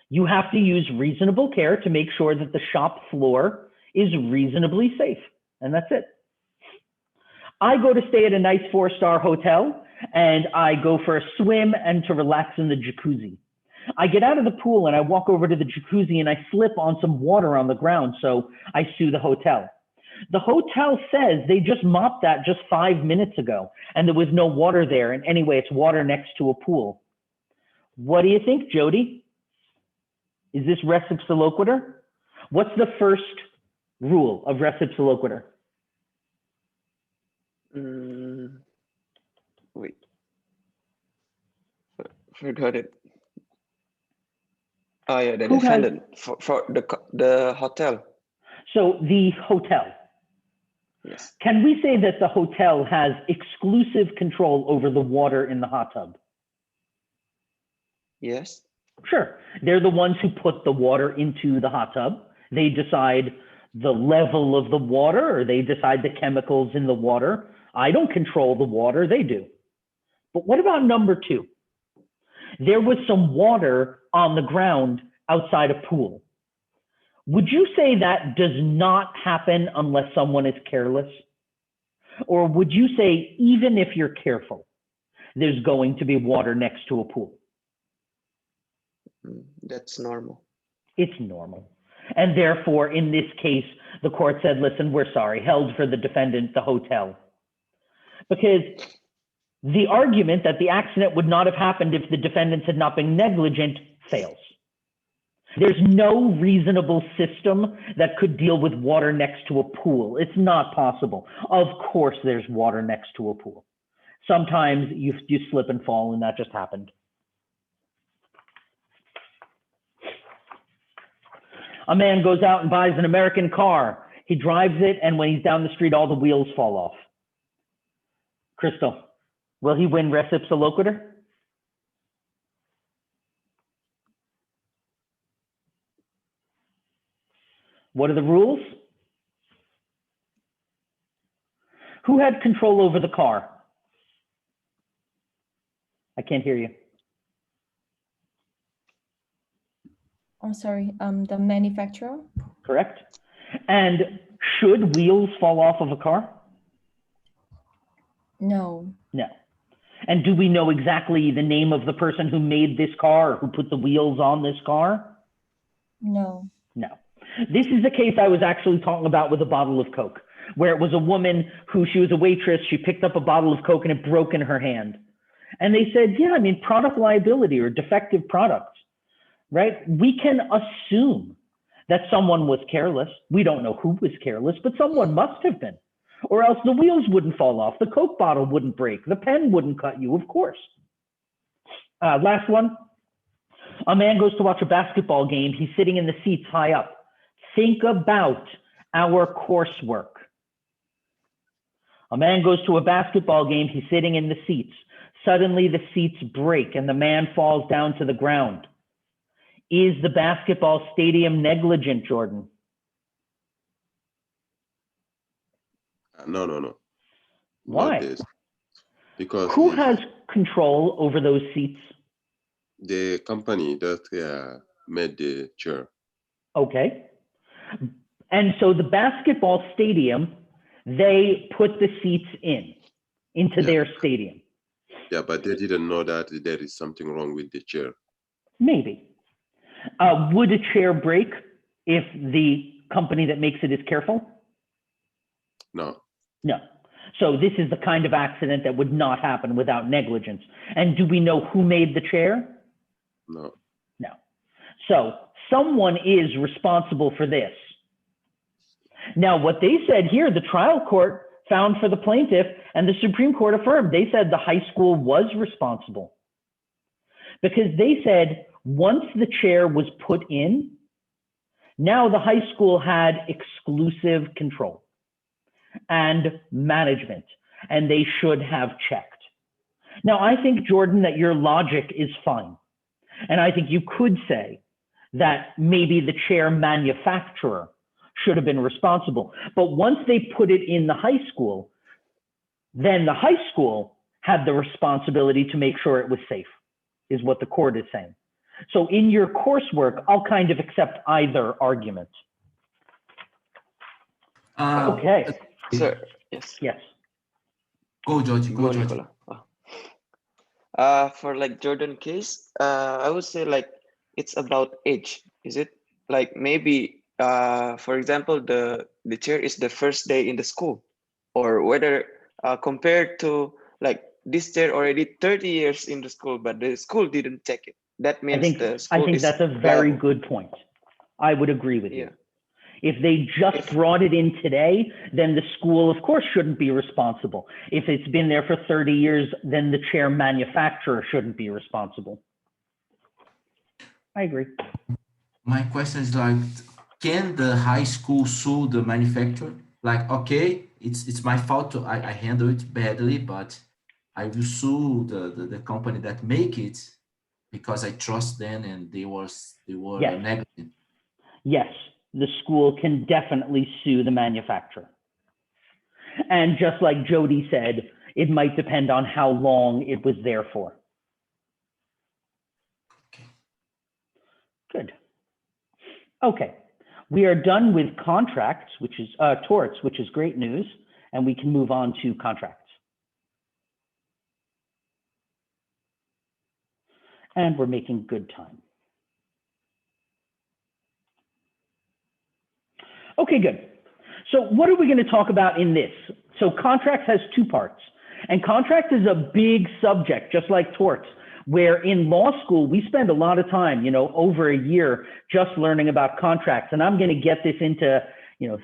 You have to use reasonable care to make sure that the shop floor is reasonably safe. And that's it. I go to stay at a nice 4-star hotel and I go for a swim and to relax in the jacuzzi. I get out of the pool and I walk over to the jacuzzi and I slip on some water on the ground, so I sue the hotel. The hotel says they just mopped that just 5 minutes ago and there was no water there, and anyway, it's water next to a pool. What do you think, Jody? Is this res ipsa loquitur? What's the first rule of res ipsa loquitur? Wait, forgot it. Oh yeah, the defendant for the hotel. So the hotel. Yes. Can we say that the hotel has exclusive control over the water in the hot tub? Yes. Sure. They're the ones who put the water into the hot tub. They decide the level of the water, or they decide the chemicals in the water. I don't control the water, they do. But what about number 2? There was some water on the ground outside a pool. Would you say that does not happen unless someone is careless? Or would you say even if you're careful, there's going to be water next to a pool? That's normal. It's normal. And therefore, in this case, the court said, listen, we're sorry, held for the defendant, the hotel. Because the argument that the accident would not have happened if the defendants had not been negligent fails. There's no reasonable system that could deal with water next to a pool. It's not possible. Of course, there's water next to a pool. Sometimes you slip and fall, and that just happened. A man goes out and buys an American car. He drives it, and when he's down the street, all the wheels fall off. Crystal, will he win res ipsa loquitur? What are the rules? Who had control over the car? I can't hear you. I'm sorry, the manufacturer? Correct. And should wheels fall off of a car? No. No. And do we know exactly the name of the person who made this car or who put the wheels on this car? No. No. This is the case I was actually talking about with a bottle of Coke, where it was a woman who, she was a waitress, she picked up a bottle of Coke and it broke in her hand. And they said, yeah, I mean, product liability or defective products, right? We can assume that someone was careless. We don't know who was careless, but someone must have been, or else the wheels wouldn't fall off, the Coke bottle wouldn't break, the pen wouldn't cut you, of course. Last one. A man goes to watch a basketball game. He's sitting in the seats high up. Think about our coursework. A man goes to a basketball game. He's sitting in the seats. Suddenly the seats break and the man falls down to the ground. Is the basketball stadium negligent, Jordan? No. Why? Not this. Because who has control over those seats? the company that made the chair. Okay. And so the basketball stadium, they put the seats into their stadium. Yeah, but they didn't know that there is something wrong with the chair. Maybe. Would a chair break if the company that makes it is careful? No. No. So this is the kind of accident that would not happen without negligence. And do we know who made the chair? No. No. So someone is responsible for this. Now, what they said here, the trial court found for the plaintiff and the Supreme Court affirmed. They said the high school was responsible because they said once the chair was put in, now the high school had exclusive control and management, and they should have checked. Now, I think, Jordan, that your logic is fine. And I think you could say that maybe the chair manufacturer should have been responsible. But once they put it in the high school, then the high school had the responsibility to make sure it was safe, is what the court is saying. So in your coursework, I'll kind of accept either argument. Okay. Sir, yes. Yes. Go, Georgie. Go, Go, Georgie. Nicola. For like Jordan case, I would say like it's about age. Is it like maybe for example the chair is the first day in the school, or whether compared to like this chair already 30 years in the school, but the school didn't take it. That means the I school think is that's a very liable. good point. I would agree with you. Yeah. If they just brought it in today, then the school, of course, shouldn't be responsible. If it's been there for 30 years, then the chair manufacturer shouldn't be responsible. I agree. My question is like, can the high school sue the manufacturer? Like, okay, it's my fault. I handle it badly, but I will sue the company that make it because I trust them and they were Yes. negligent. Yes, the school can definitely sue the manufacturer. And just like Jody said, it might depend on how long it was there for. Okay. Good. Okay, we are done with contracts, which is torts, which is great news, and we can move on to contracts. And we're making good time. Okay, good. So what are we going to talk about in this? So contracts has two parts, and contract is a big subject, just like torts, where in law school, we spend a lot of time, over a year just learning about contracts. And I'm going to get this into,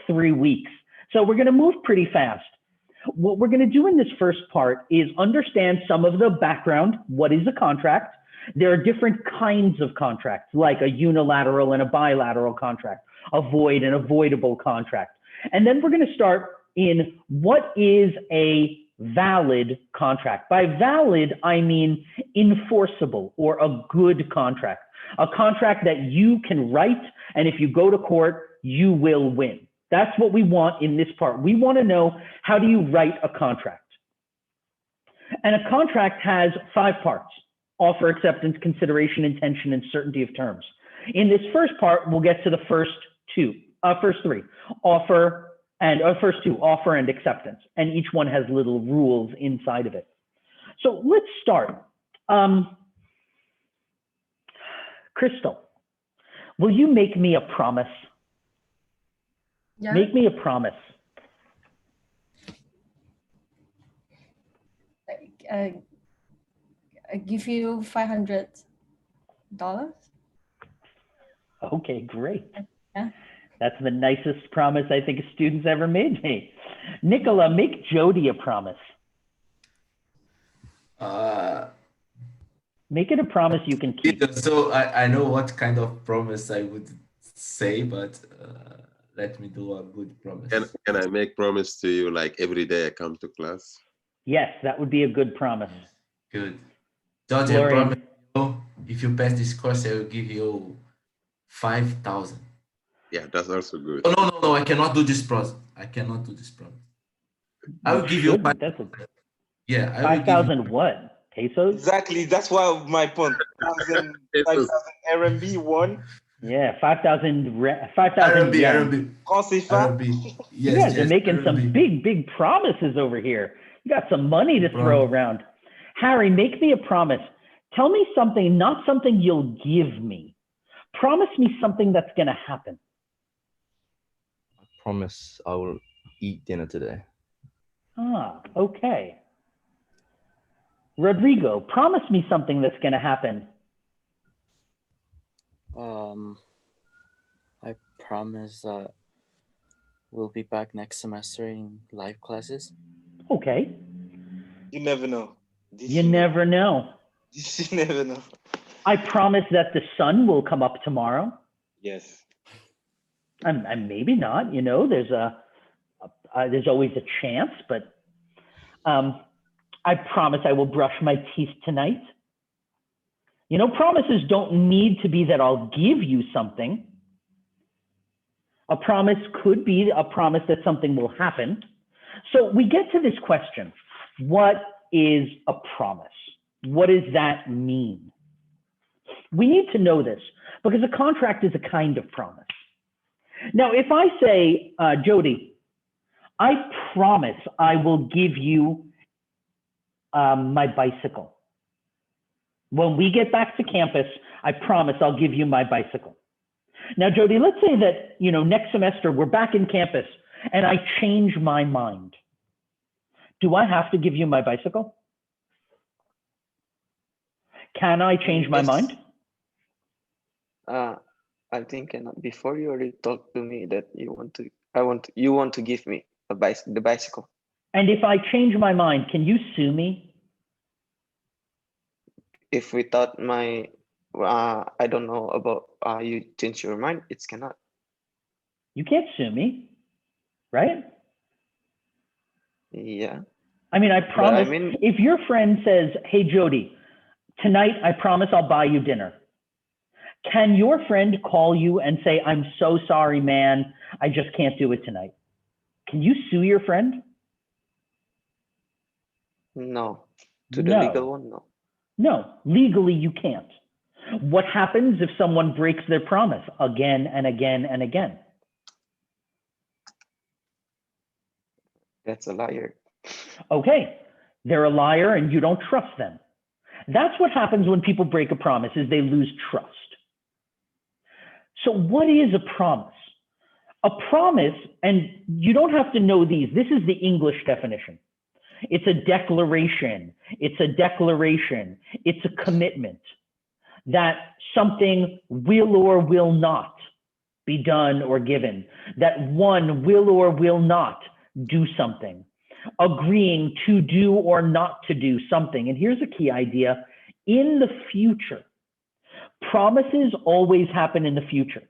3 weeks. So we're going to move pretty fast. What we're going to do in this first part is understand some of the background. What is a contract? There are different kinds of contracts, like a unilateral and a bilateral contract, a void and avoidable contract. And then we're going to start in what is a valid contract. By valid, I mean enforceable or a good contract, a contract that you can write, and if you go to court, you will win. That's what we want in this part. We want to know, how do you write a contract? And a contract has 5 parts: offer, acceptance, consideration, intention, and certainty of terms. In this first part, we'll get to the first 3, offer and first 2, offer and acceptance. And each one has little rules inside of it. So let's start. Crystal, will you make me a promise? Yeah. Make me a promise. I give you $500. Okay, great. Yeah. That's the nicest promise I think a student's ever made me. Nicola, make Jody a promise. Make it a promise you can keep. So I know what kind of promise I would say, but let me do a good promise. Can I make promise to you like every day I come to class? Yes, that would be a good promise. Good. George, I Florian. promise you, if you pass this course, I will give you 5,000. Yeah, that's also good. Oh, no, I cannot do this promise. I cannot do this promise. I will give you Shouldn't. 5,000. That's Yeah, I will give 5,000 what? Pesos? Exactly. That's why my point. 5,000 RMB won. Yeah, 5,000 yen. RMB. Francs CFA. You Yes, guys are making some RMB. big promises over here. You got some money to throw Promise. around. Harry, make me a promise. Tell me something, not something you'll give me. Promise me something that's going to happen. I promise I will eat dinner today. Ah, okay. Rodrigo, promise me something that's going to happen. I promise that we'll be back next semester in live classes. Okay. You never know. You never know. You never know. I promise that the sun will come up tomorrow. Yes. And maybe not, there's always a chance, but I promise I will brush my teeth tonight. You know, promises don't need to be that I'll give you something. A promise could be a promise that something will happen. So we get to this question, what is a promise? What does that mean? We need to know this because a contract is a kind of promise. Now, if I say, Jody, I promise I will give you my bicycle. When we get back to campus, I promise I'll give you my bicycle. Now, Jody, let's say that, you know, next semester we're back in campus and I change my mind. Do I have to give you my bicycle? Can I change my Yes. mind? I think before you already talked to me that you want to give me the bicycle. And if I change my mind, can you sue me? If without my I don't know about you change your mind, it cannot. You can't sue me, right? Yeah. I mean, I But promise, I mean, if your friend says, hey, Jody, tonight I promise I'll buy you dinner. Can your friend call you and say, I'm so sorry, man, I just can't do it tonight? Can you sue your friend? no. To the legal one, no. No, legally you can't. What happens if someone breaks their promise again and again and again? That's a liar. Okay, they're a liar and you don't trust them. That's what happens when people break a promise, is they lose trust. So what is a promise? A promise, and you don't have to know these, this is the English definition. It's a declaration, it's a commitment that something will or will not be done or given, that one will or will not do something, agreeing to do or not to do something. And here's a key idea, in the future. Promises always happen in the future.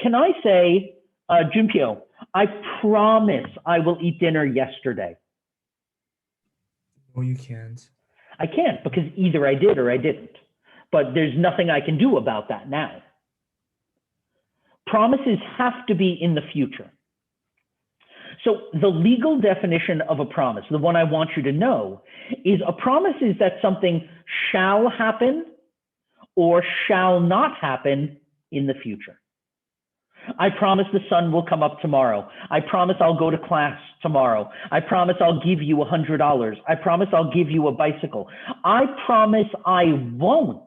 Can I say, Junpyo, I promise I will eat dinner yesterday? No, you can't. I can't, because either I did or I didn't. But there's nothing I can do about that now. Promises have to be in the future. So the legal definition of a promise, the one I want you to know, is a promise is that something shall happen or shall not happen in the future. I promise the sun will come up tomorrow. I promise I'll go to class tomorrow. I promise I'll give you $100. I promise I'll give you a bicycle. I promise I won't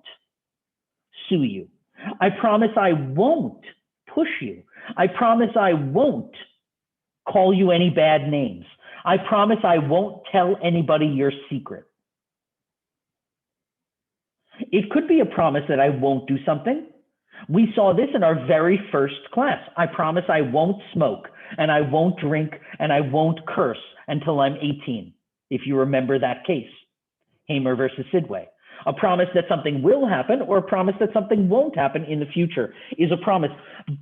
sue you. I promise I won't push you. I promise I won't call you any bad names. I promise I won't tell anybody your secret. It could be a promise that I won't do something. We saw this in our very first class. I promise I won't smoke, and I won't drink, and I won't curse until I'm 18, if you remember that case, Hamer versus Sidway. A promise that something will happen or a promise that something won't happen in the future is a promise.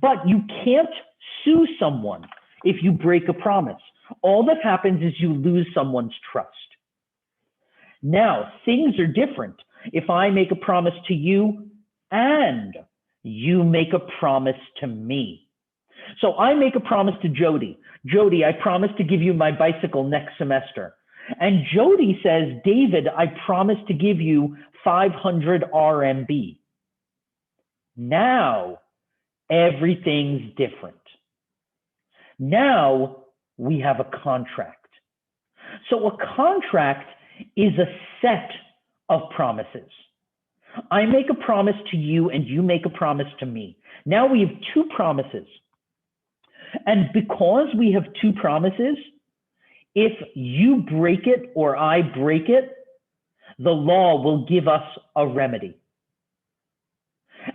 But you can't sue someone if you break a promise. All that happens is you lose someone's trust. Now, things are different. If I make a promise to you and you make a promise to me. So I make a promise to Jody. Jody, I promise to give you my bicycle next semester. And Jody says, David, I promise to give you 500 RMB. Now, everything's different. Now, we have a contract. So a contract is a set of promises. I make a promise to you and you make a promise to me. Now we have two promises. And because we have two promises, if you break it or I break it, the law will give us a remedy.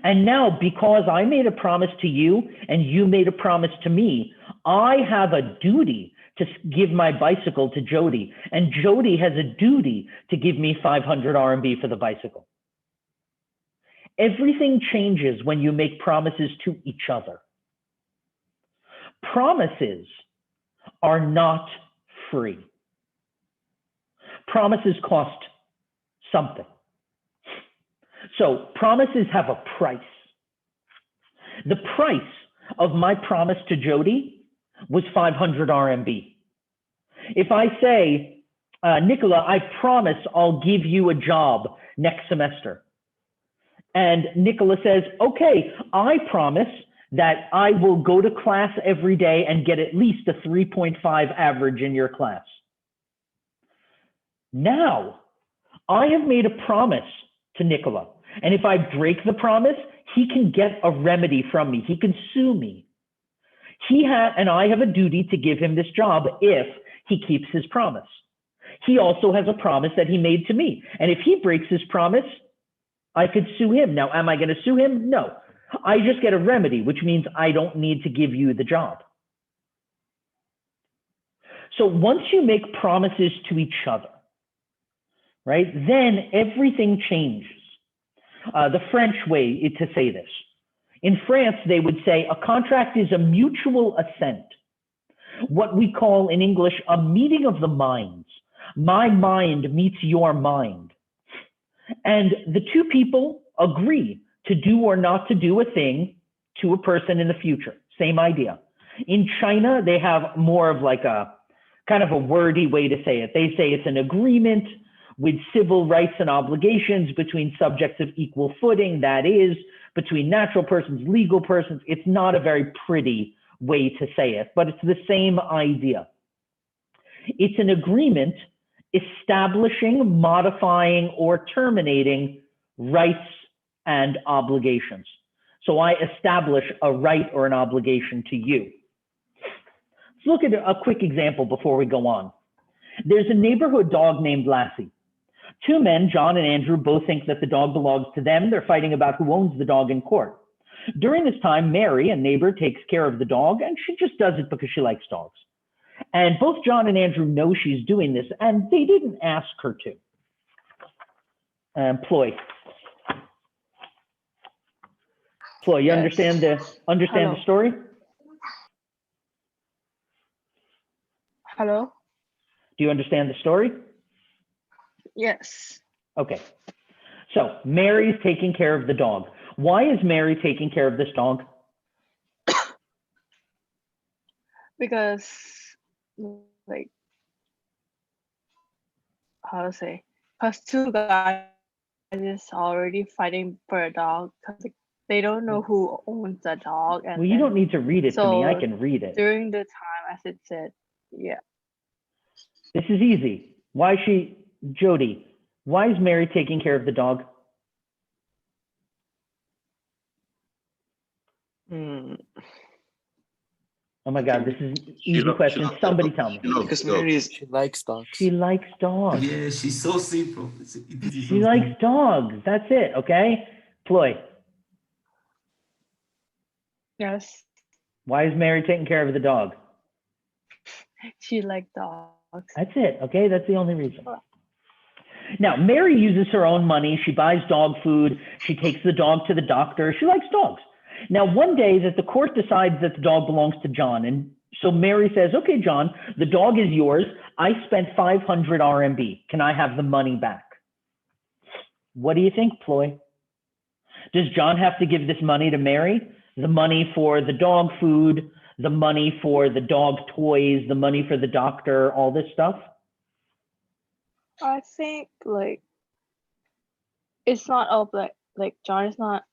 And now, because I made a promise to you and you made a promise to me, I have a duty to give my bicycle to Jody, and Jody has a duty to give me 500 RMB for the bicycle. Everything changes when you make promises to each other. Promises are not free. Promises cost something. So promises have a price. The price of my promise to Jody was 500 RMB. If I say, Nicola, I promise I'll give you a job next semester. And Nicola says, okay, I promise that I will go to class every day and get at least a 3.5 average in your class. Now, I have made a promise to Nicola. And if I break the promise, he can get a remedy from me. He can sue me. And I have a duty to give him this job if he keeps his promise. He also has a promise that he made to me. And if he breaks his promise, I could sue him. Now, am I going to sue him? No. I just get a remedy, which means I don't need to give you the job. So once you make promises to each other, right, then everything changes. The French way to say this. In France, they would say a contract is a mutual assent. What we call in English a meeting of the minds. My mind meets your mind. And the two people agree to do or not to do a thing to a person in the future. Same idea. In China, they have more of like a kind of a wordy way to say it. They say it's an agreement with civil rights and obligations between subjects of equal footing, that is, between natural persons, legal persons. It's not a very pretty way to say it, but it's the same idea. It's an agreement establishing, modifying, or terminating rights and obligations. So I establish a right or an obligation to you. Let's look at a quick example before we go on. There's a neighborhood dog named Lassie. Two men, John and Andrew, both think that the dog belongs to them. They're fighting about who owns the dog in court. During this time, Mary, a neighbor, takes care of the dog, and she just does it because she likes dogs. And both John and Andrew know she's doing this, and they didn't ask her to. Ploy, you Yes. understand the story? Hello? Do you understand the story? Yes. Okay. So Mary's taking care of the dog. Why is Mary taking care of this dog? Because, like, how to say? Because two guys is already fighting for a dog because they don't know who owns the dog. And Well, you don't need to read it to me. I so can read it. during the time, as it said, yeah. This is easy. Jody, why is Mary taking care of the dog? Mm, Oh my God, this is an easy loves- question. loves Somebody dogs. tell me. She loves because dogs. Mary is She likes dogs. She likes dogs. Yeah, she's so simple. She likes dogs. That's it, okay? Ploy, Yes, why is Mary taking care of the dog? she likes dogs. That's it, okay? That's the only reason. Now, Mary uses her own money. She buys dog food. She takes the dog to the doctor. She likes dogs. Now, one day that the court decides that the dog belongs to John. And so Mary says, okay, John, the dog is yours. I spent 500 RMB. Can I have the money back? What do you think, Ploy? Does John have to give this money to Mary? The money for the dog food, the money for the dog toys, the money for the doctor, all this stuff? I think like it's not all like John is not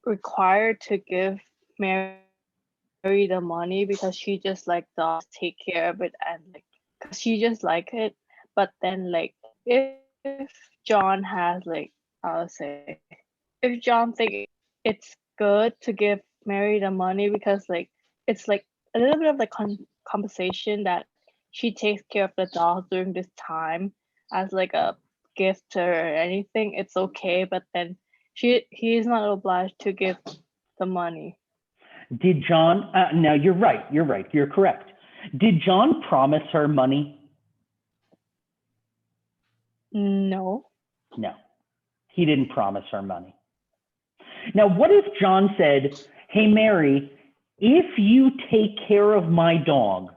required to give Mary the money because she just like dogs, take care of it, and like 'cause she just like it. But then like if John has like I'll say if John think it's good to give Mary the money because like it's like a little bit of like compensation that she takes care of the dog during this time as like a gift or anything, it's okay. But then he is not obliged to give the money. Did John, now you're right, you're correct. Did John promise her money? No. No, he didn't promise her money. Now, what if John said, hey, Mary, if you take care of my dog,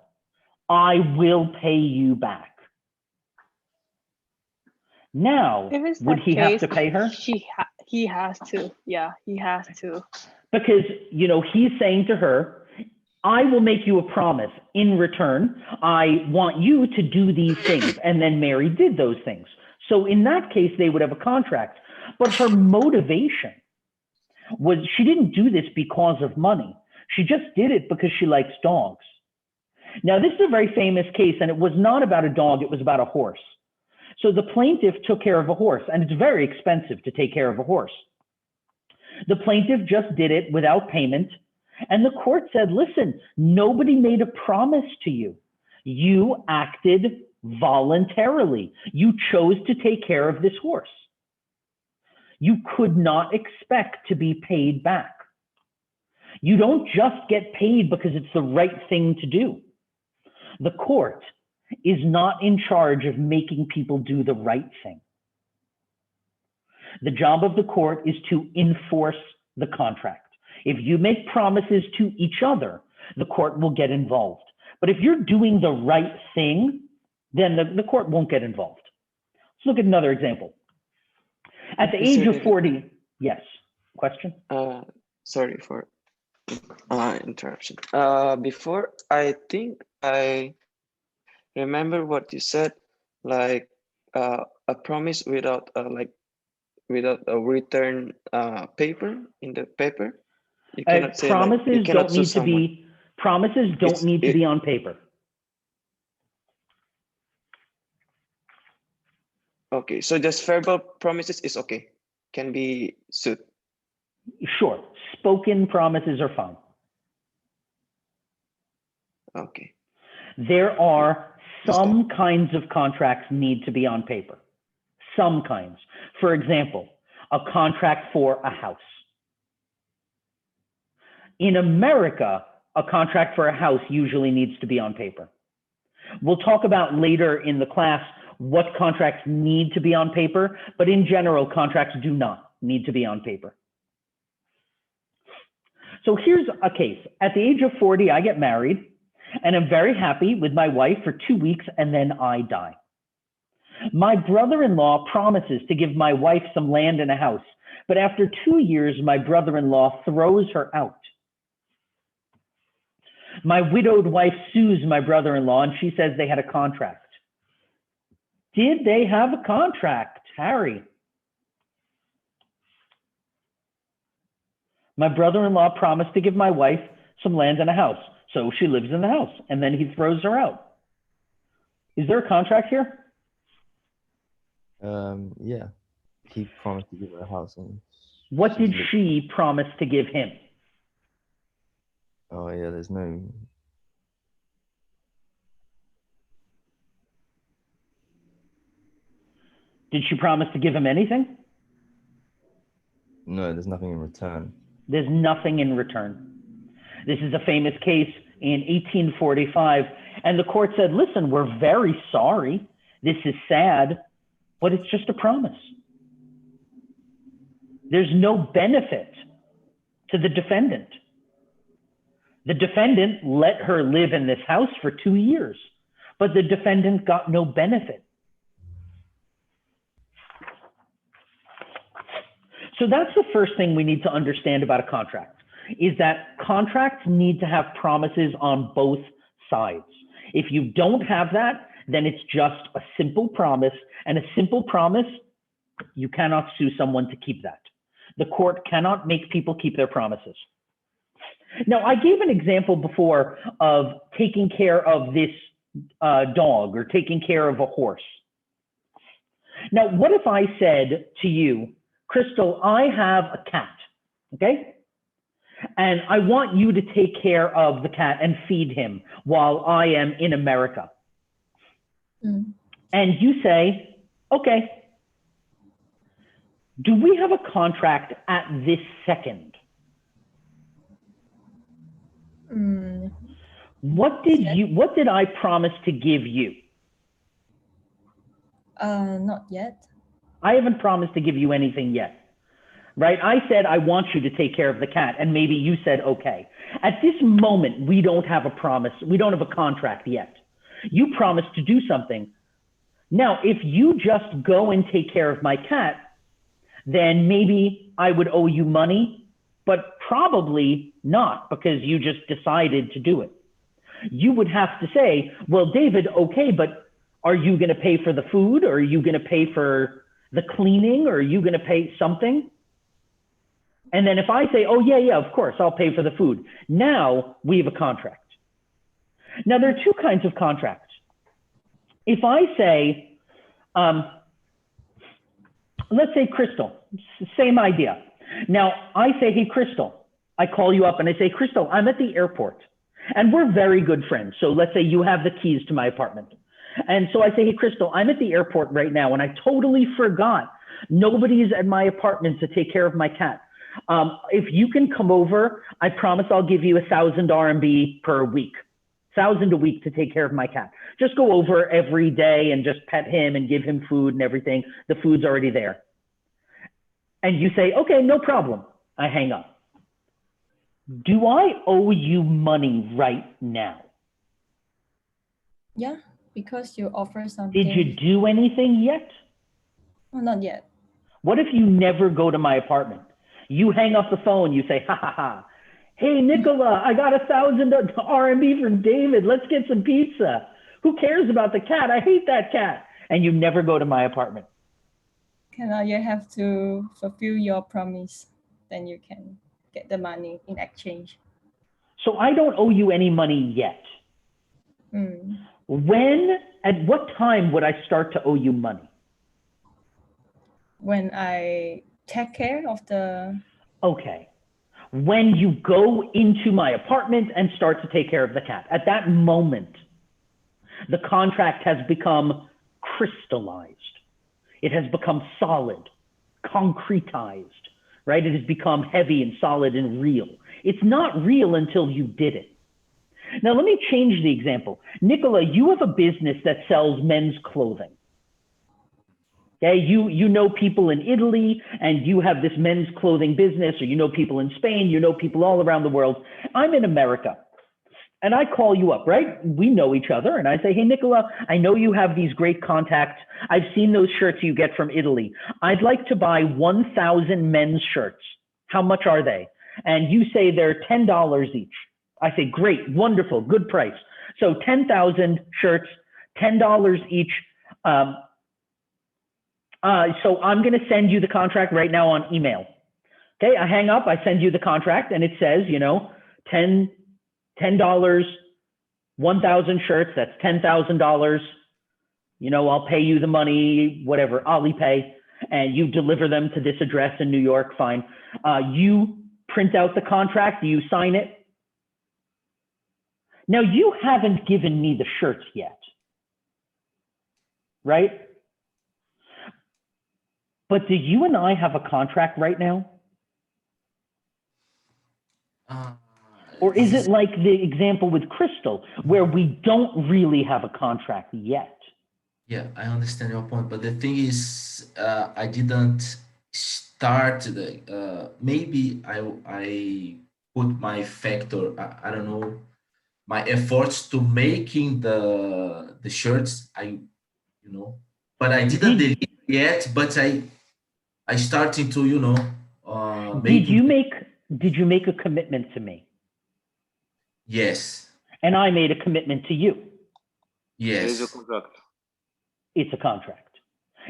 I will pay you back. Now, If it's would that he have case, to pay her? he has to. Yeah, he has to. Because, you know, he's saying to her, I will make you a promise. In return, I want you to do these things. And then Mary did those things. So in that case, they would have a contract. But her motivation was she didn't do this because of money. She just did it because she likes dogs. Now, this is a very famous case, and it was not about a dog, it was about a horse. So the plaintiff took care of a horse, and it's very expensive to take care of a horse. The plaintiff just did it without payment, and the court said, listen, nobody made a promise to you. You acted voluntarily. You chose to take care of this horse. You could not expect to be paid back. You don't just get paid because it's the right thing to do. The court is not in charge of making people do the right thing. The job of the court is to enforce the contract. If you make promises to each other, the court will get involved. But if you're doing the right thing, then the court won't get involved. Let's look at another example. At the age of 40, yes, question? Sorry for interruption. Before, I think I remember what you said, like a promise without without a return paper in the paper. You cannot say promises like, you cannot don't need sue to be promises don't It's- need to it- be on paper. Okay, so just verbal promises is okay, can be sued. Sure, spoken promises are fine. Okay. There are some kinds of contracts need to be on paper. Some kinds. For example, a contract for a house. In America, a contract for a house usually needs to be on paper. We'll talk about later in the class what contracts need to be on paper, but in general, contracts do not need to be on paper. So here's a case. At the age of 40, I get married, and I'm very happy with my wife for 2 weeks, and then I die. My brother-in-law promises to give my wife some land and a house, but after 2 years, my brother-in-law throws her out. My widowed wife sues my brother-in-law, and she says they had a contract. Did they have a contract, Harry? My brother-in-law promised to give my wife some land and a house, so she lives in the house, and then he throws her out. Is there a contract here? Yeah. He promised to give her a house. And What did she promise to give him? Oh yeah, there's no. Did she promise to give him anything? No, there's nothing in return. There's nothing in return. This is a famous case in 1845, and the court said, listen, we're very sorry. This is sad, but it's just a promise. There's no benefit to the defendant. The defendant let her live in this house for 2 years, but the defendant got no benefit. So that's the first thing we need to understand about a contract, is that contracts need to have promises on both sides. If you don't have that, then it's just a simple promise, and a simple promise, you cannot sue someone to keep that. The court cannot make people keep their promises. Now, I gave an example before of taking care of this dog or taking care of a horse. Now, what if I said to you, Crystal, I have a cat, okay? And I want you to take care of the cat and feed him while I am in America. And you say, okay. Do we have a contract at this second? What did I promise to give you? Not yet. I haven't promised to give you anything yet, right? I said, I want you to take care of the cat, and maybe you said, okay. At this moment, we don't have a promise. We don't have a contract yet. You promised to do something. Now, if you just go and take care of my cat, then maybe I would owe you money, but probably not, because you just decided to do it. You would have to say, well, David, okay, but are you going to pay for the food? Or are you going to pay for the cleaning? Or are you going to pay something? And then if I say, oh, yeah, of course, I'll pay for the food. Now we have a contract. Now, there are two kinds of contracts. If I say, let's say Crystal, same idea. Now, I say, hey, Crystal, I call you up and I say, Crystal, I'm at the airport. And we're very good friends. So let's say you have the keys to my apartment. And so I say, hey, Crystal, I'm at the airport right now, and I totally forgot. Nobody's at my apartment to take care of my cat. If you can come over, I promise I'll give you 1,000 RMB per week, 1,000 a week to take care of my cat. Just go over every day and just pet him and give him food and everything. The food's already there. And you say, okay, no problem. I hang up. Do I owe you money right now? Yeah, because you offer something. Did you do anything yet? Well, not yet. What if you never go to my apartment? You hang up the phone, you say, ha ha ha. Hey, Nicola, I got 1,000 RMB from David. Let's get some pizza. Who cares about the cat? I hate that cat. And you never go to my apartment. You have to fulfill your promise. Then you can get the money in exchange. So I don't owe you any money yet. At what time would I start to owe you money? When I take care of the... Okay. When you go into my apartment and start to take care of the cat. At that moment, the contract has become crystallized. It has become solid, concretized, right? It has become heavy and solid and real. It's not real until you did it. Now, let me change the example. Nicola, you have a business that sells men's clothing. Okay, you know people in Italy, and you have this men's clothing business, or you know people in Spain, you know people all around the world. I'm in America, and I call you up, right? We know each other, and I say, hey, Nicola, I know you have these great contacts. I've seen those shirts you get from Italy. I'd like to buy 1,000 men's shirts. How much are they? And you say they're $10 each. I say, great, wonderful, good price. So 10,000 shirts, $10 each. So I'm going to send you the contract right now on email. Okay, I hang up, I send you the contract, and it says, you know, $10, 1,000 shirts, that's $10,000. You know, I'll pay you the money, whatever, Alipay, and you deliver them to this address in New York, fine. You print out the contract, you sign it. Now, you haven't given me the shirts yet, right? But do you and I have a contract right now? Or is it like the example with Crystal, where we don't really have a contract yet? Yeah, I understand your point, but the thing is, I didn't start the. Maybe I put my factor. I don't know, my efforts to making the shirts. But I didn't deliver yet. But I starting to Did you make a commitment to me? Yes. And I made a commitment to you. Yes. It is a contract. It's a contract.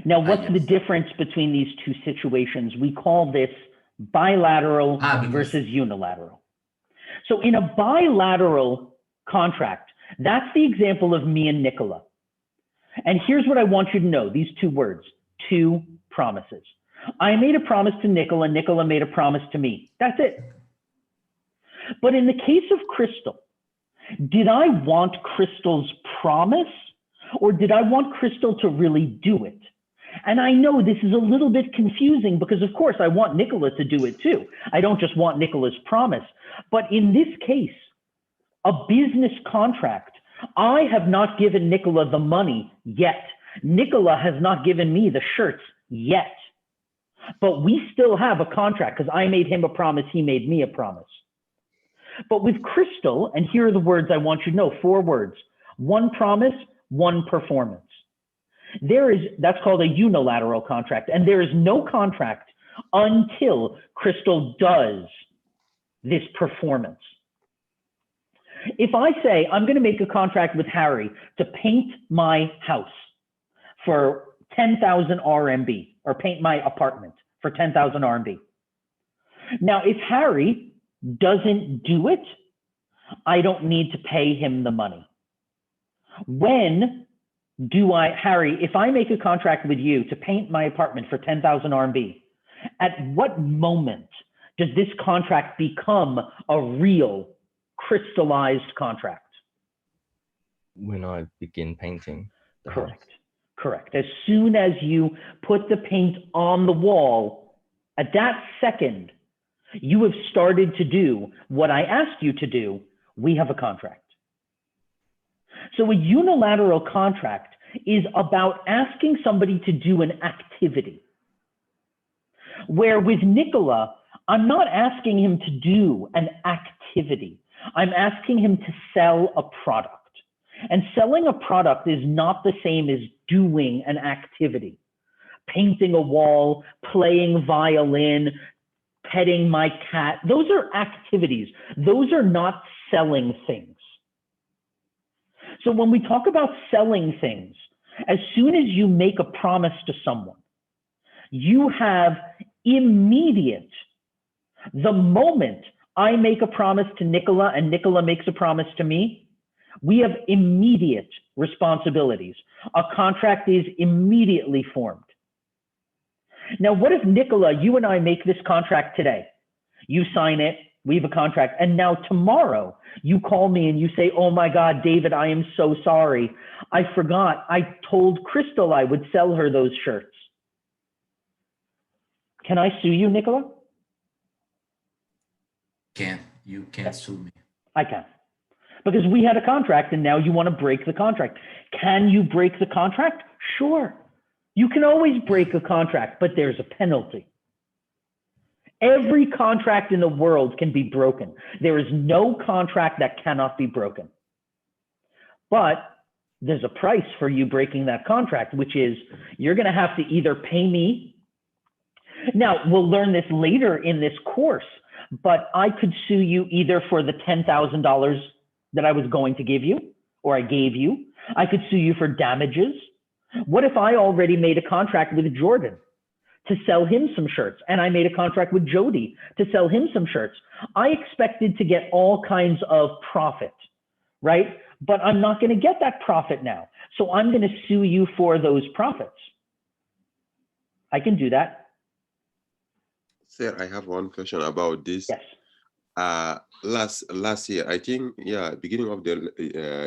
Now, what's the difference between these two situations? We call this bilateral versus unilateral. So in a bilateral contract, that's the example of me and Nicola. And here's what I want you to know, these two words, two promises. I made a promise to Nicola, Nicola made a promise to me. That's it. But in the case of Crystal, did I want Crystal's promise, or did I want Crystal to really do it? And I know this is a little bit confusing because, of course, I want Nicola to do it too. I don't just want Nicola's promise. But in this case, a business contract, I have not given Nicola the money yet. Nicola has not given me the shirts yet. But we still have a contract because I made him a promise, he made me a promise. But with Crystal, and here are the words I want you to know, 4 words, 1 promise, 1 performance. That's called a unilateral contract, and there is no contract until Crystal does this performance. If I say I'm going to make a contract with Harry to paint my house for 10,000 RMB, or paint my apartment for 10,000 RMB. Now, if Harry doesn't do it, I don't need to pay him the money. When do Harry, if I make a contract with you to paint my apartment for 10,000 RMB, at what moment does this contract become a real crystallized contract? When I begin painting the Correct. house. Correct. As soon as you put the paint on the wall, at that second, you have started to do what I asked you to do. We have a contract. So a unilateral contract is about asking somebody to do an activity. Where with Nicola, I'm not asking him to do an activity. I'm asking him to sell a product. And selling a product is not the same as doing an activity. Painting a wall, playing violin, petting my cat, those are activities. Those are not selling things. So when we talk about selling things, as soon as you make a promise to someone, you have immediate, the moment I make a promise to Nicola and Nicola makes a promise to me, we have immediate responsibilities. A contract is immediately formed. Now, what if Nicola, you and I make this contract today? You sign it, we have a contract, and now tomorrow you call me and you say, oh my God, David, I am so sorry. I forgot, I told Crystal I would sell her those shirts. Can I sue you, Nicola? You can't sue me. I can. Because we had a contract and now you want to break the contract. Can you break the contract? Sure. You can always break a contract, but there's a penalty. Every contract in the world can be broken. There is no contract that cannot be broken. But there's a price for you breaking that contract, which is you're going to have to either pay me. Now, we'll learn this later in this course, but I could sue you either for the $10,000 that I was going to give you, or I gave you. I could sue you for damages. What if I already made a contract with Jordan to sell him some shirts, and I made a contract with Jody to sell him some shirts? I expected to get all kinds of profit, right? But I'm not going to get that profit now. So I'm going to sue you for those profits. I can do that. Sir, I have one question about this. Yes. Last year, I think, yeah, beginning of the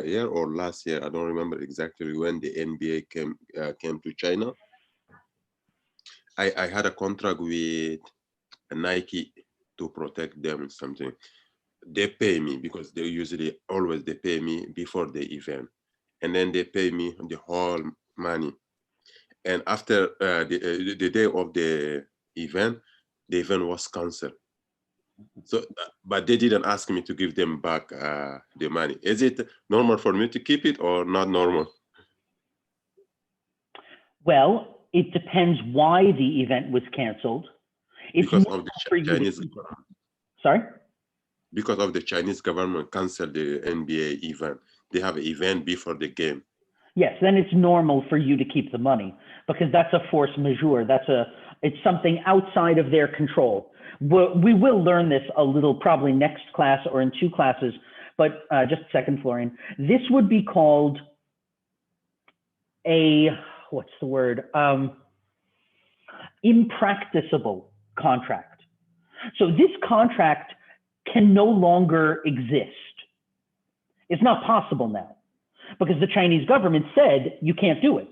year or last year, I don't remember exactly when the NBA came to China. I had a contract with Nike to protect them something. They pay me because they usually always they pay me before the event, and then they pay me the whole money. And after the day of the event was canceled. So, but they didn't ask me to give them back the money. Is it normal for me to keep it or not normal? Well, it depends why the event was canceled. It's because of the Chinese government. Sorry? Because of the Chinese government canceled the NBA event. They have an event before the game. Yes, then it's normal for you to keep the money because that's a force majeure. It's something outside of their control. We will learn this a little probably next class or in 2 classes, but just a second, Florian. This would be called what's the word? Impracticable contract. So this contract can no longer exist. It's not possible now because the Chinese government said you can't do it.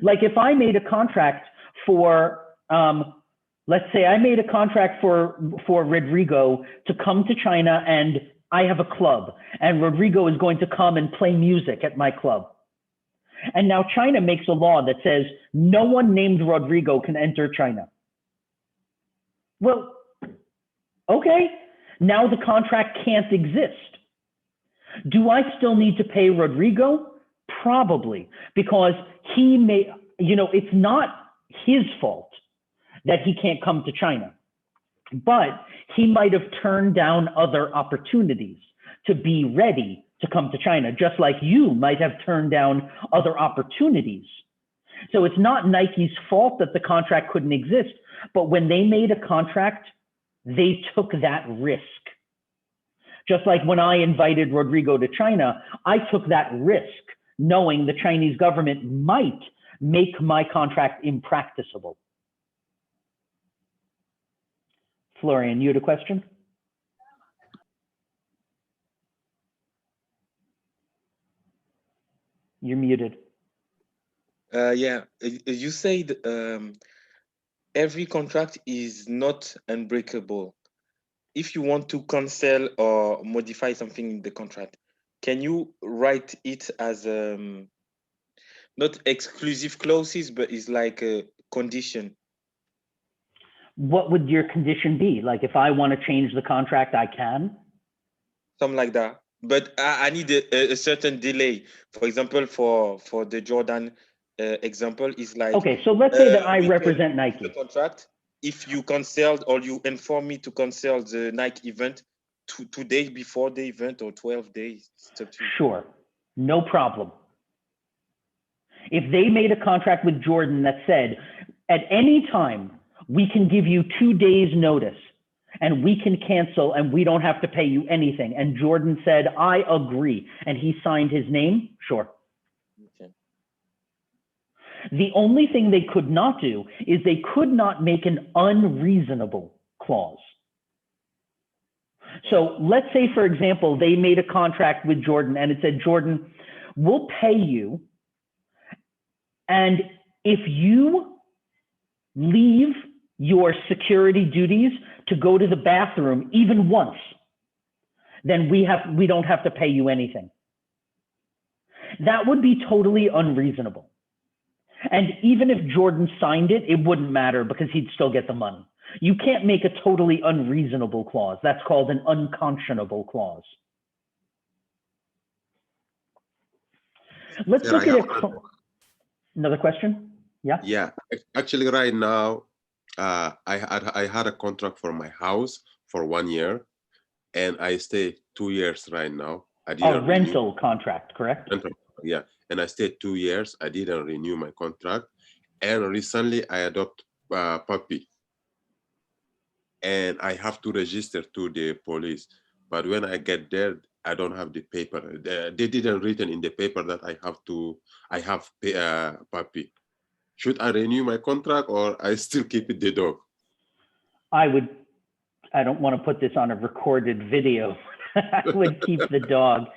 Like if I made a contract for, let's say I made a contract for Rodrigo to come to China and I have a club and Rodrigo is going to come and play music at my club. And now China makes a law that says no one named Rodrigo can enter China. Well, okay, now the contract can't exist. Do I still need to pay Rodrigo? Probably, because it's not his fault that he can't come to China, but he might have turned down other opportunities to be ready to come to China, just like you might have turned down other opportunities. So it's not Nike's fault that the contract couldn't exist, but when they made a contract, they took that risk. Just like when I invited Rodrigo to China, I took that risk knowing the Chinese government might make my contract impracticable. Florian, you had a question? You're muted. Yeah, you said every contract is not unbreakable. If you want to cancel or modify something in the contract, can you write it as not exclusive clauses, but it's like a condition? What would your condition be? Like if I want to change the contract, I can? Something like that. But I need a certain delay. For example, for the Jordan example, is like, okay, so let's say that I we can represent use Nike. the contract. If you canceled or you inform me to cancel the Nike event 2 days before the event or 12 days, it's up to you. Sure, no problem. If they made a contract with Jordan that said, at any time, we can give you 2 days notice and we can cancel and we don't have to pay you anything. And Jordan said, I agree. And he signed his name, sure. Okay. The only thing they could not do is they could not make an unreasonable clause. So let's say, for example, they made a contract with Jordan and it said, Jordan, we'll pay you. And if you leave your security duties to go to the bathroom even once, then we don't have to pay you anything. That would be totally unreasonable. And even if Jordan signed it, it wouldn't matter because he'd still get the money. You can't make a totally unreasonable clause. That's called an unconscionable clause. Let's look at it. Another question? Yeah. Yeah, actually right now, I had a contract for my house for 1 year and I stay 2 years right now. I didn't A rental contract, correct? rental, yeah, and I stayed 2 years. I didn't renew my contract. And recently I adopt a puppy and I have to register to the police. But when I get there, I don't have the paper. They didn't written in the paper that I have puppy. Should I renew my contract or I still keep the dog? I don't want to put this on a recorded video. I would keep the dog.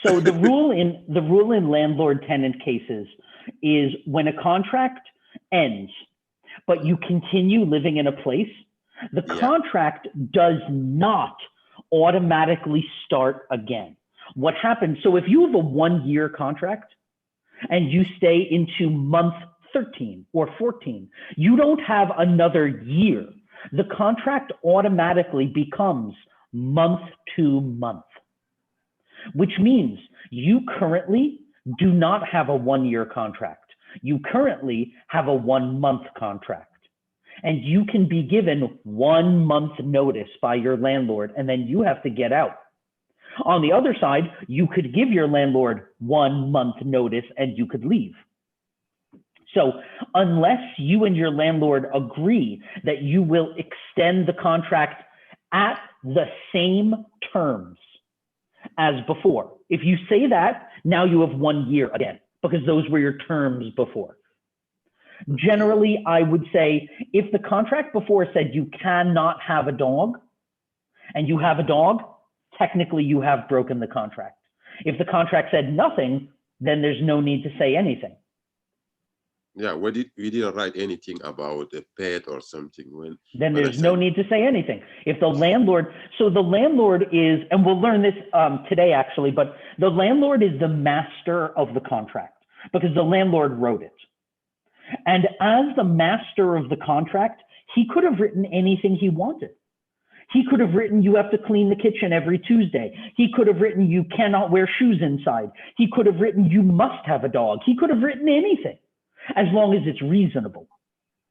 So the rule in landlord-tenant cases is when a contract ends, but you continue living in a place, the contract does not automatically start again. What happens, so if you have a 1-year contract and you stay into month 13 or 14, you don't have another year. The contract automatically becomes month to month, which means you currently do not have a 1-year contract. You currently have a 1-month contract. And you can be given 1 month notice by your landlord, and then you have to get out. On the other side, you could give your landlord 1 month notice and you could leave. So unless you and your landlord agree that you will extend the contract at the same terms as before, if you say that, now you have 1 year again, because those were your terms before. Generally, I would say if the contract before said you cannot have a dog and you have a dog, technically you have broken the contract. If the contract said nothing, then there's no need to say anything. Yeah, we didn't write anything about a pet or something. Then there's no need to say anything. If the landlord, so the landlord is, and we'll learn this today actually, but the landlord is the master of the contract because the landlord wrote it. And as the master of the contract, he could have written anything he wanted. He could have written, you have to clean the kitchen every Tuesday. He could have written, you cannot wear shoes inside. He could have written, you must have a dog. He could have written anything. as long as it's reasonable,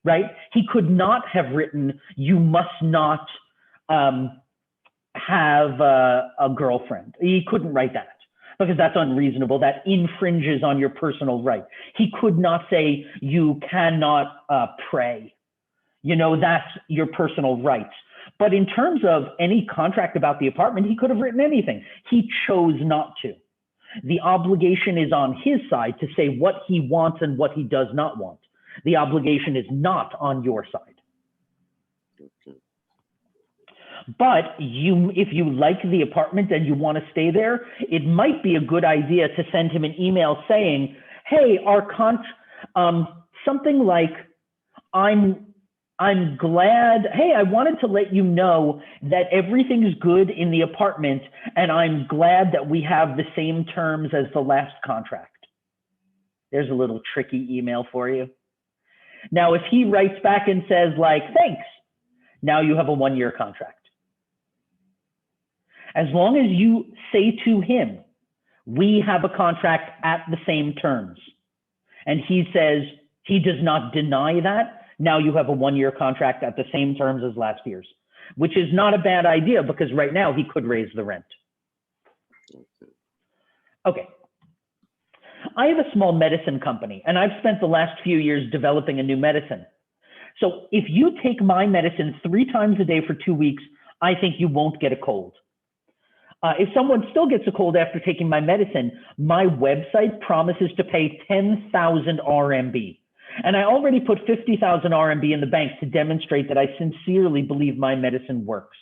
right? He could not have written, you must not have a girlfriend. He couldn't write that because that's unreasonable. That infringes on your personal right. He could not say, you cannot pray. You know, that's your personal rights. But in terms of any contract about the apartment, he could have written anything. He chose not to. The obligation is on his side to say what he wants and what he does not want. The obligation is not on your side. Okay. But if you like the apartment and you want to stay there, it might be a good idea to send him an email saying, hey, something like, I'm glad, hey, I wanted to let you know that everything's good in the apartment and I'm glad that we have the same terms as the last contract. There's a little tricky email for you. Now, if he writes back and says like, thanks, now you have a 1-year contract. As long as you say to him, we have a contract at the same terms, and he says he does not deny that, now you have a 1-year contract at the same terms as last year's, which is not a bad idea because right now he could raise the rent. Okay. I have a small medicine company and I've spent the last few years developing a new medicine. So if you take my medicine 3 times a day for 2 weeks, I think you won't get a cold. If someone still gets a cold after taking my medicine, my website promises to pay 10,000 RMB. And I already put 50,000 RMB in the bank to demonstrate that I sincerely believe my medicine works.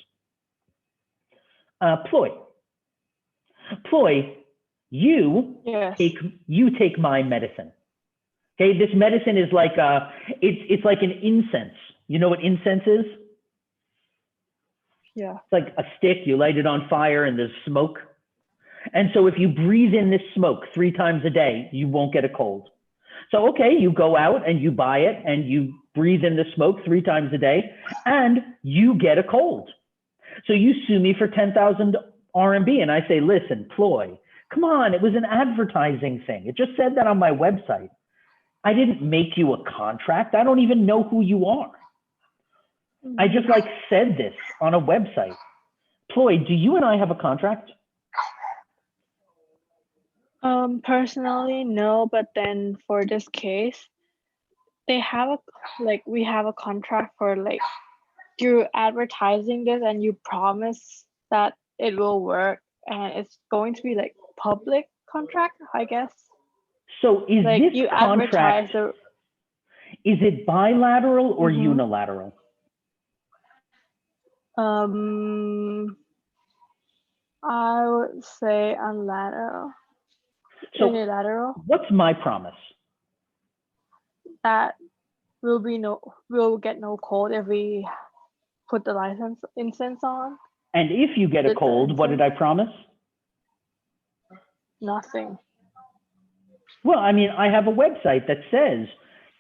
Ploy, you take my medicine. Okay, this medicine is like it's like an incense. You know what incense is? Yeah. It's like a stick, you light it on fire and there's smoke. And so if you breathe in this smoke 3 times a day, you won't get a cold. So, okay, you go out and you buy it and you breathe in the smoke 3 times a day and you get a cold. So you sue me for 10,000 RMB and I say, listen, Ploy, come on, it was an advertising thing. It just said that on my website. I didn't make you a contract. I don't even know who you are. I just like said this on a website. Ploy, do you and I have a contract? Personally, no, but then for this case, they have we have a contract for you're advertising this and you promise that it will work and it's going to be public contract, I guess. So is this you contract, is it bilateral or unilateral? I would say unilateral. So unilateral. What's my promise? That we'll get no cold if we put the incense on. And if you get a cold, what did I promise? Nothing. Well, I mean, I have a website that says,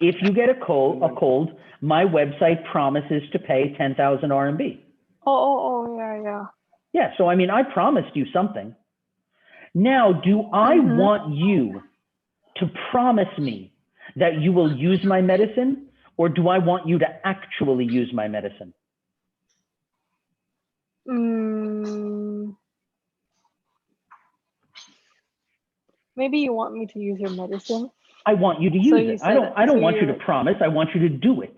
if you get a cold, my website promises to pay 10,000 RMB. Yeah. Yeah, so I mean, I promised you something. Now, do I want you to promise me that you will use my medicine, or do I want you to actually use my medicine? Maybe you want me to use your medicine. I want you to use it. I don't want you to promise. I want you to do it.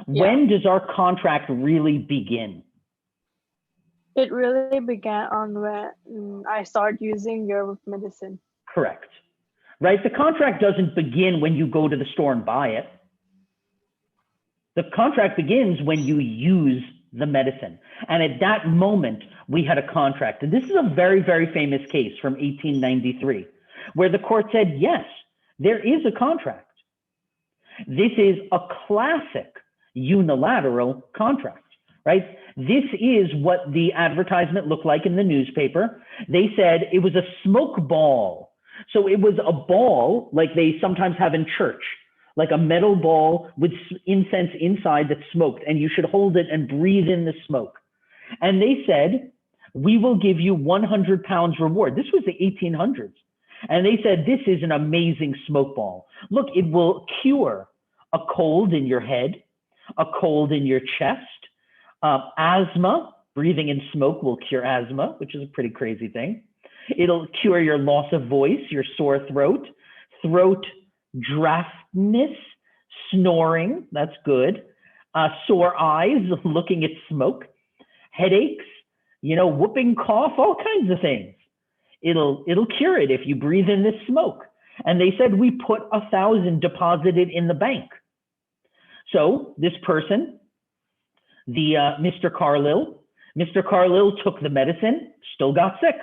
Yeah. When does our contract really begin? It really began on when I started using your medicine. Correct. Right? The contract doesn't begin when you go to the store and buy it. The contract begins when you use the medicine. And at that moment, we had a contract. And this is a very, very famous case from 1893, where the court said, yes, there is a contract. This is a classic unilateral contract, right? This is what the advertisement looked like in the newspaper. They said it was a smoke ball. So it was a ball like they sometimes have in church, like a metal ball with incense inside that smoked, and you should hold it and breathe in the smoke. And they said, we will give you 100 pounds reward. This was the 1800s. And they said, this is an amazing smoke ball. Look, it will cure a cold in your head, a cold in your chest, asthma. Breathing in smoke will cure asthma, which is a pretty crazy thing. It'll cure your loss of voice, your sore throat, throat draftness, snoring, that's good, sore eyes, looking at smoke, headaches, whooping cough, all kinds of things. It'll cure it if you breathe in this smoke. And they said, we put 1,000 deposited in the bank. So this person, Mr. Carlil took the medicine, still got sick.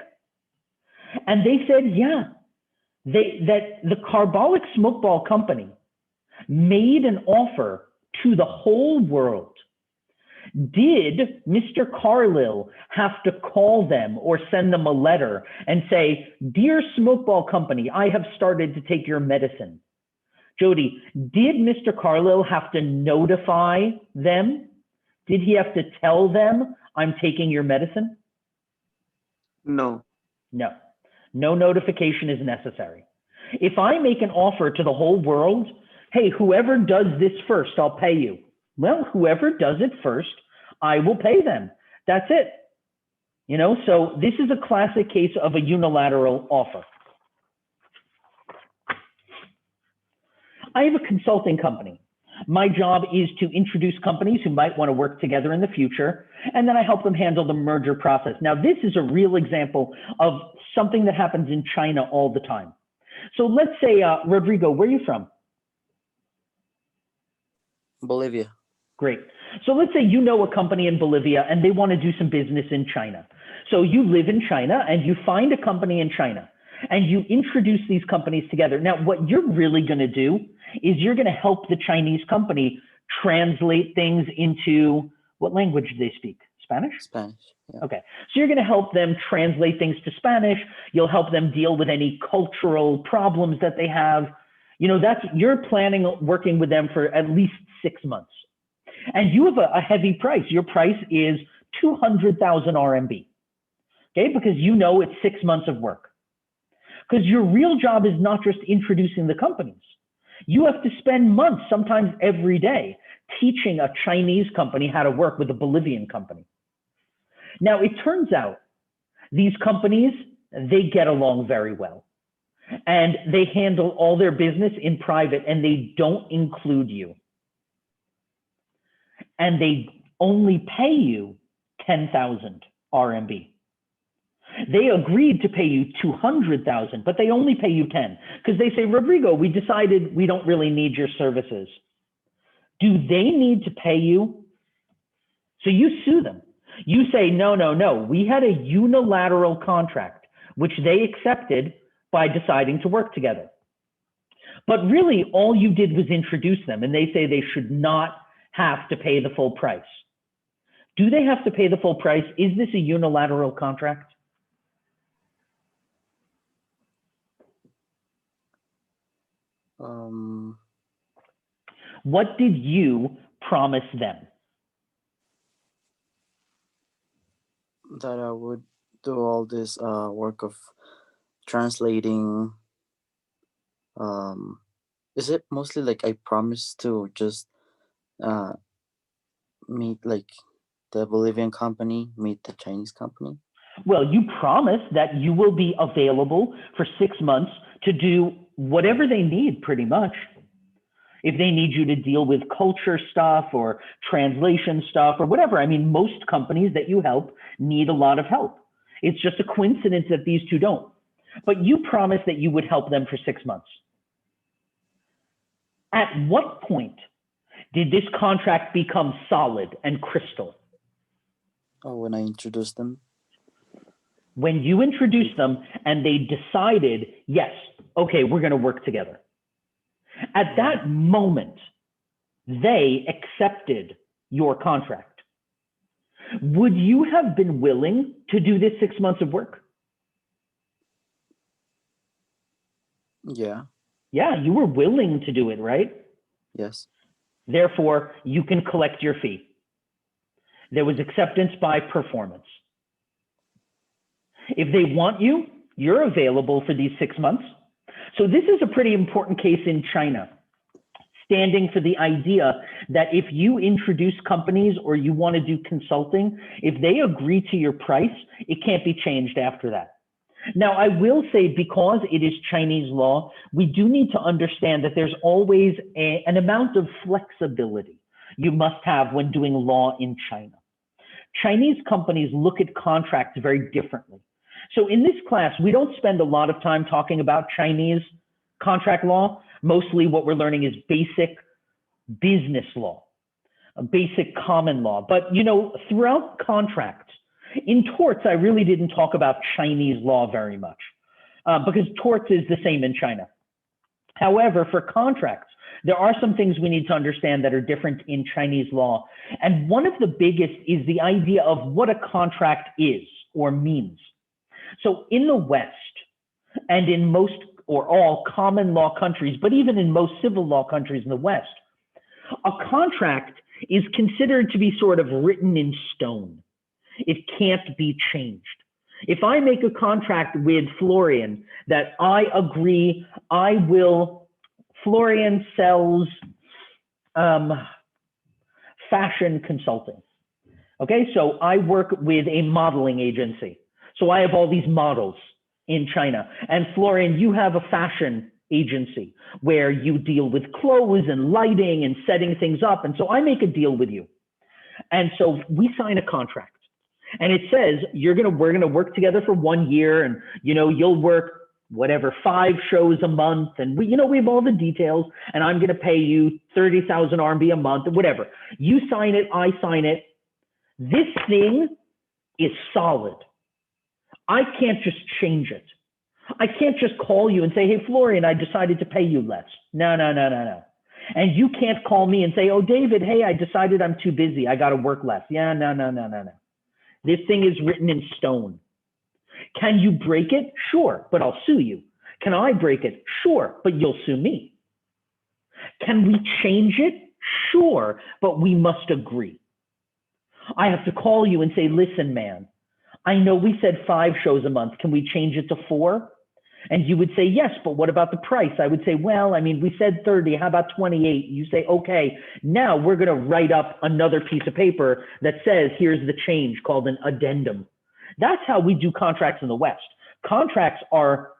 And they said, yeah, that the Carbolic Smoke Ball Company made an offer to the whole world. Did Mr. Carlil have to call them or send them a letter and say, dear Smoke Ball Company, I have started to take your medicine? Jody, did Mr. Carlil have to notify them? Did he have to tell them, I'm taking your medicine? No. No. No notification is necessary. If I make an offer to the whole world, hey, whoever does this first, I'll pay you. Well, whoever does it first, I will pay them. That's it. So this is a classic case of a unilateral offer. I have a consulting company. My job is to introduce companies who might want to work together in the future, and then I help them handle the merger process. Now, this is a real example of something that happens in China all the time. So let's say, Rodrigo, where are you from? Bolivia. Great. So let's say you know a company in Bolivia and they want to do some business in China. So you live in China and you find a company in China and you introduce these companies together. Now, what you're really going to do is you're going to help the Chinese company translate things into, what language do they speak? Spanish? Spanish. Yeah. Okay. So you're going to help them translate things to Spanish. You'll help them deal with any cultural problems that they have. You're planning on working with them for at least 6 months. And you have a heavy price. Your price is 200,000 RMB. Okay, because it's 6 months of work. Because your real job is not just introducing the companies. You have to spend months, sometimes every day, teaching a Chinese company how to work with a Bolivian company. Now, it turns out these companies, they get along very well. And they handle all their business in private and they don't include you. And they only pay you 10,000 RMB. They agreed to pay you 200,000, but they only pay you 10 because they say, Rodrigo, we decided we don't really need your services. Do they need to pay you? So you sue them. You say, no. We had a unilateral contract, which they accepted by deciding to work together. But really, all you did was introduce them, and they say they should not have to pay the full price. Do they have to pay the full price? Is this a unilateral contract? What did you promise them? That I would do all this work of translating. Is it mostly like I promised to just meet like the Bolivian company, meet the Chinese company? Well, you promised that you will be available for 6 months to do whatever they need, pretty much. If they need you to deal with culture stuff or translation stuff or whatever. I mean, most companies that you help need a lot of help. It's just a coincidence that these two don't. But you promised that you would help them for 6 months. At what point did this contract become solid and crystal? Oh, when I introduced them. When you introduced them and they decided, yes, okay, we're going to work together. At that moment, they accepted your contract. Would you have been willing to do this 6 months of work? Yeah. Yeah, you were willing to do it, right? Yes. Therefore, you can collect your fee. There was acceptance by performance. If they want you, you're available for these 6 months. So this is a pretty important case in China, standing for the idea that if you introduce companies or you want to do consulting, if they agree to your price, it can't be changed after that. Now, I will say, because it is Chinese law, we do need to understand that there's always an amount of flexibility you must have when doing law in China. Chinese companies look at contracts very differently. So in this class, we don't spend a lot of time talking about Chinese contract law. Mostly what we're learning is basic business law, basic common law. But, you know, throughout contracts, in torts, I really didn't talk about Chinese law very much because torts is the same in China. However, for contracts, there are some things we need to understand that are different in Chinese law. And one of the biggest is the idea of what a contract is or means. So in the West, and in most or all common law countries, but even in most civil law countries in the West, a contract is considered to be sort of written in stone. It can't be changed. If I make a contract with Florian that I agree Florian sells fashion consulting. Okay, so I work with a modeling agency. So I have all these models in China. And Florian, you have a fashion agency where you deal with clothes and lighting and setting things up. And so I make a deal with you. And so we sign a contract. And it says we're gonna work together for 1 year, and you'll work whatever 5 shows a month, and we have all the details, and I'm gonna pay you 30,000 RMB a month or whatever. You sign it, I sign it. This thing is solid. I can't just change it. I can't just call you and say, hey, Florian, I decided to pay you less. No. And you can't call me and say, oh, David, hey, I decided I'm too busy. I got to work less. Yeah, no. This thing is written in stone. Can you break it? Sure, but I'll sue you. Can I break it? Sure, but you'll sue me. Can we change it? Sure, but we must agree. I have to call you and say, listen, man, I know we said 5 shows a month. Can we change it to 4? And you would say, yes, but what about the price? I would say, well, I mean, we said 30. How about 28? You say, okay, now we're going to write up another piece of paper that says, here's the change, called an addendum. That's how we do contracts in the West. Contracts are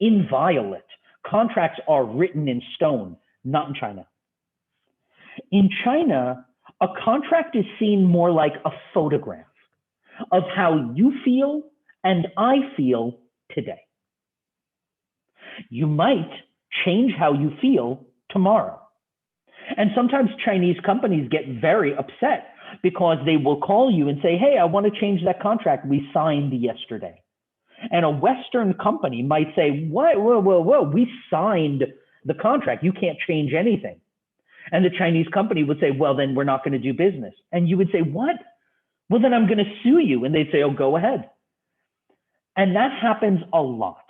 inviolate. Contracts are written in stone, not in China. In China, a contract is seen more like a photograph of how you feel and I feel today. You might change how you feel tomorrow. And sometimes Chinese companies get very upset because they will call you and say, hey, I want to change that contract we signed yesterday. And a Western company might say, whoa, we signed the contract. You can't change anything. And the Chinese company would say, well, then we're not going to do business. And you would say, what? Well, then I'm going to sue you. And they'd say, oh, go ahead. And that happens a lot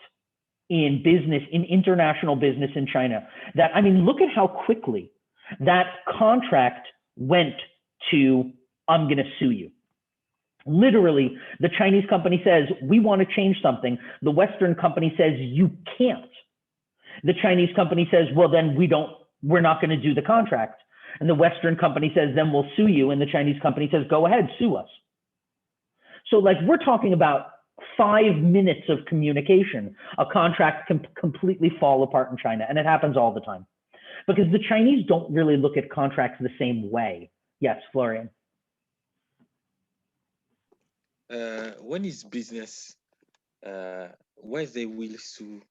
in business, in international business in China. That, I mean, look at how quickly that contract went to, I'm going to sue you. Literally, the Chinese company says, we want to change something. The Western company says, you can't. The Chinese company says, well, then we're not going to do the contract. And the Western company says, then we'll sue you. And the Chinese company says, go ahead, sue us. So like we're talking about 5 minutes of communication, a contract can completely fall apart in China. And it happens all the time because the Chinese don't really look at contracts the same way. Yes, Florian. When it's business, where they will sue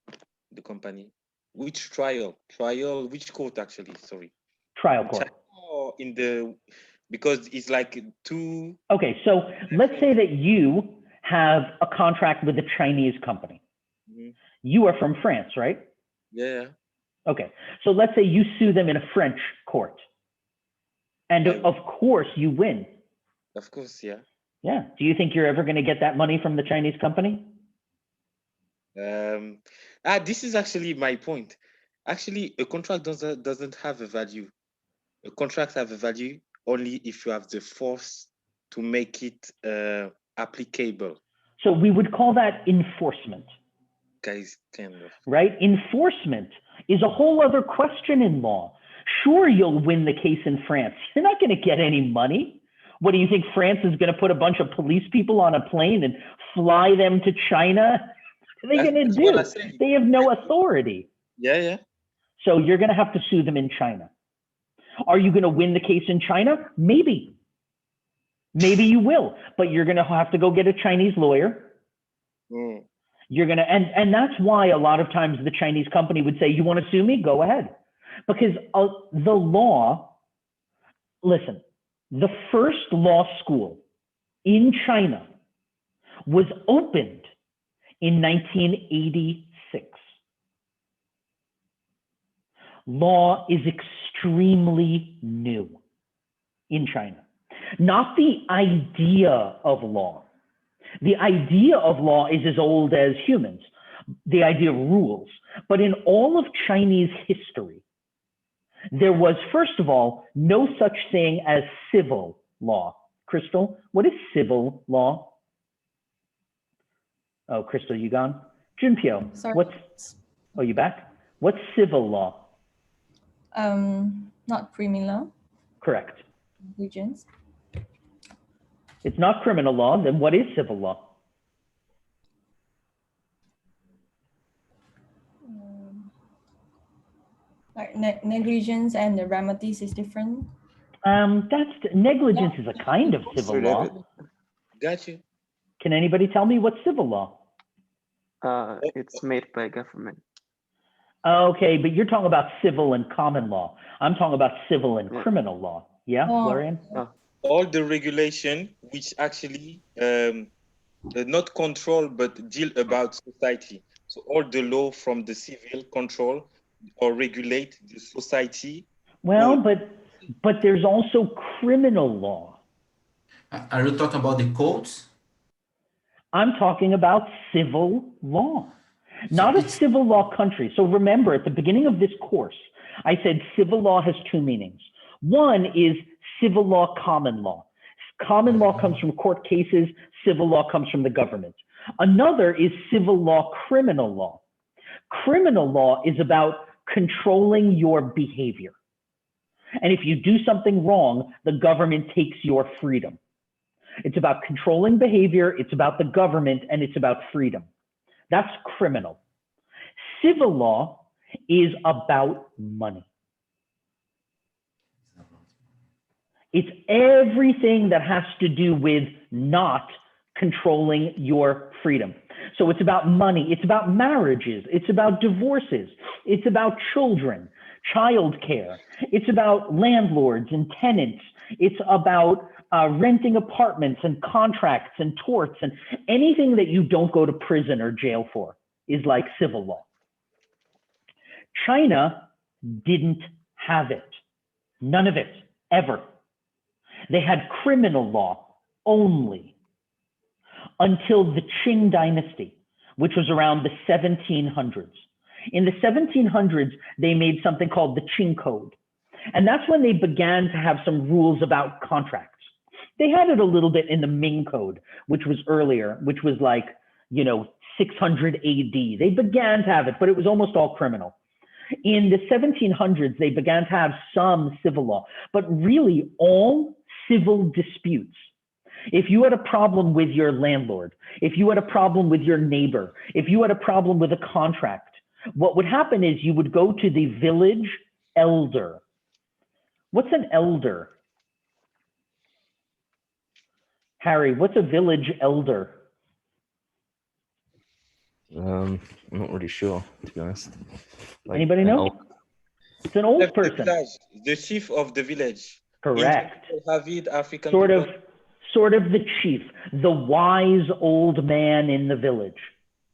the company? Which trial? Which court actually? Sorry. Trial court. Or in the, because it's like 2. Okay, so let's say that you have a contract with a Chinese company. Mm-hmm. You are from France, right? Yeah. Okay, so let's say you sue them in a French court. And of course you win. Of course, yeah. Yeah. Do you think you're ever going to get that money from the Chinese company? This is actually my point. Actually, a contract doesn't have a value. A contract have a value only if you have the force to make it applicable. So we would call that enforcement. guys kind of. right? Enforcement is a whole other question in law. Sure, you'll win the case in France. You're not going to get any money. What do you think? France is going to put a bunch of police people on a plane and fly them to China? What are they going to That's what I do? said. They have no authority. Yeah, yeah. So you're going to have to sue them in China. Are you going to win the case in China? Maybe. Maybe you will, but you're going to have to go get a Chinese lawyer. Mm. You're going to, and that's why a lot of times the Chinese company would say, you want to sue me? Go ahead. Because the law, listen, the first law school in China was opened in 1986. Law is extremely new in China. Not the idea of law. The idea of law is as old as humans, the idea of rules. But in all of Chinese history, there was, first of all, no such thing as civil law. Crystal, what is civil law? Oh, Crystal, you gone? Junpyo, Sorry. Oh, you back? What's civil law? Not criminal. Correct. Negligence. It's not criminal law, then what is civil law? Like negligence and the remedies is different. Negligence is a kind of civil law. Got you. Can anybody tell me what's civil law? It's made by government. Okay, but you're talking about civil and common law. I'm talking about civil and criminal law. Yeah, Florian? All the regulation which actually not control but deal about society. So all the law from the civil control or regulate the society. Well, but there's also criminal law. Are you talking about the codes? I'm talking about civil law, not a civil law country. So remember, at the beginning of this course, I said civil law has two meanings. One is civil law, common law. Common law comes from court cases, civil law comes from the government. Another is civil law, criminal law. Criminal law is about controlling your behavior. And if you do something wrong, the government takes your freedom. It's about controlling behavior, it's about the government, and it's about freedom. That's criminal. Civil law is about money. It's everything that has to do with not controlling your freedom. So it's about money, it's about marriages, it's about divorces, it's about children, childcare, it's about landlords and tenants, it's about renting apartments and contracts and torts, and anything that you don't go to prison or jail for is like civil law. China didn't have it, none of it, ever. They had criminal law only until the Qing dynasty, which was around the 1700s. In the 1700s, they made something called the Qing Code. And that's when they began to have some rules about contracts. They had it a little bit in the Ming Code, which was earlier, which was like, 600 AD. They began to have it, but it was almost all criminal. In the 1700s, they began to have some civil law, but really all civil disputes. If you had a problem with your landlord, if you had a problem with your neighbor, if you had a problem with a contract, what would happen is you would go to the village elder. What's an elder? Harry, what's a village elder? I'm not really sure, to be honest. Anybody know? It's an old person. The chief of the village. Correct. African sort of the chief, the wise old man in the village.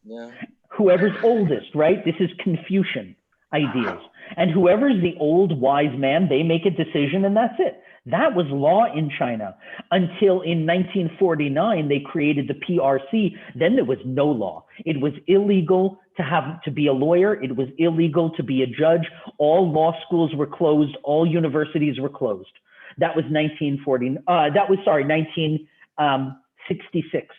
Yeah. Whoever's oldest, right? This is Confucian ideas. And whoever's the old wise man, they make a decision and that's it. That was law in China until in 1949, they created the PRC. Then there was no law. It was illegal to be a lawyer. It was illegal to be a judge. All law schools were closed. All universities were closed. That was 1966.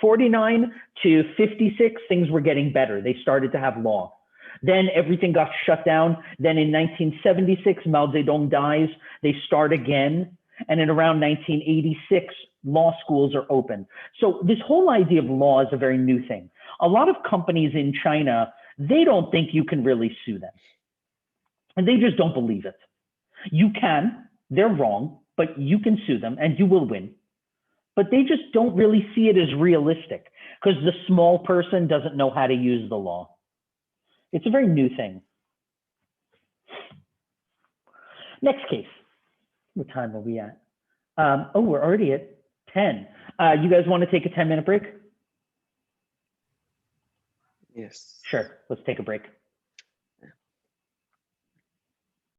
49 to 56, things were getting better. They started to have law. Then everything got shut down. Then in 1976, Mao Zedong dies. They start again. And in around 1986, law schools are open. So this whole idea of law is a very new thing. A lot of companies in China, they don't think you can really sue them. And they just don't believe it. You can, they're wrong, but you can sue them and you will win. But they just don't really see it as realistic because the small person doesn't know how to use the law. It's a very new thing. Next case. What time are we at? Oh, we're already at 10. You guys want to take a 10-minute break? Yes. Sure, let's take a break.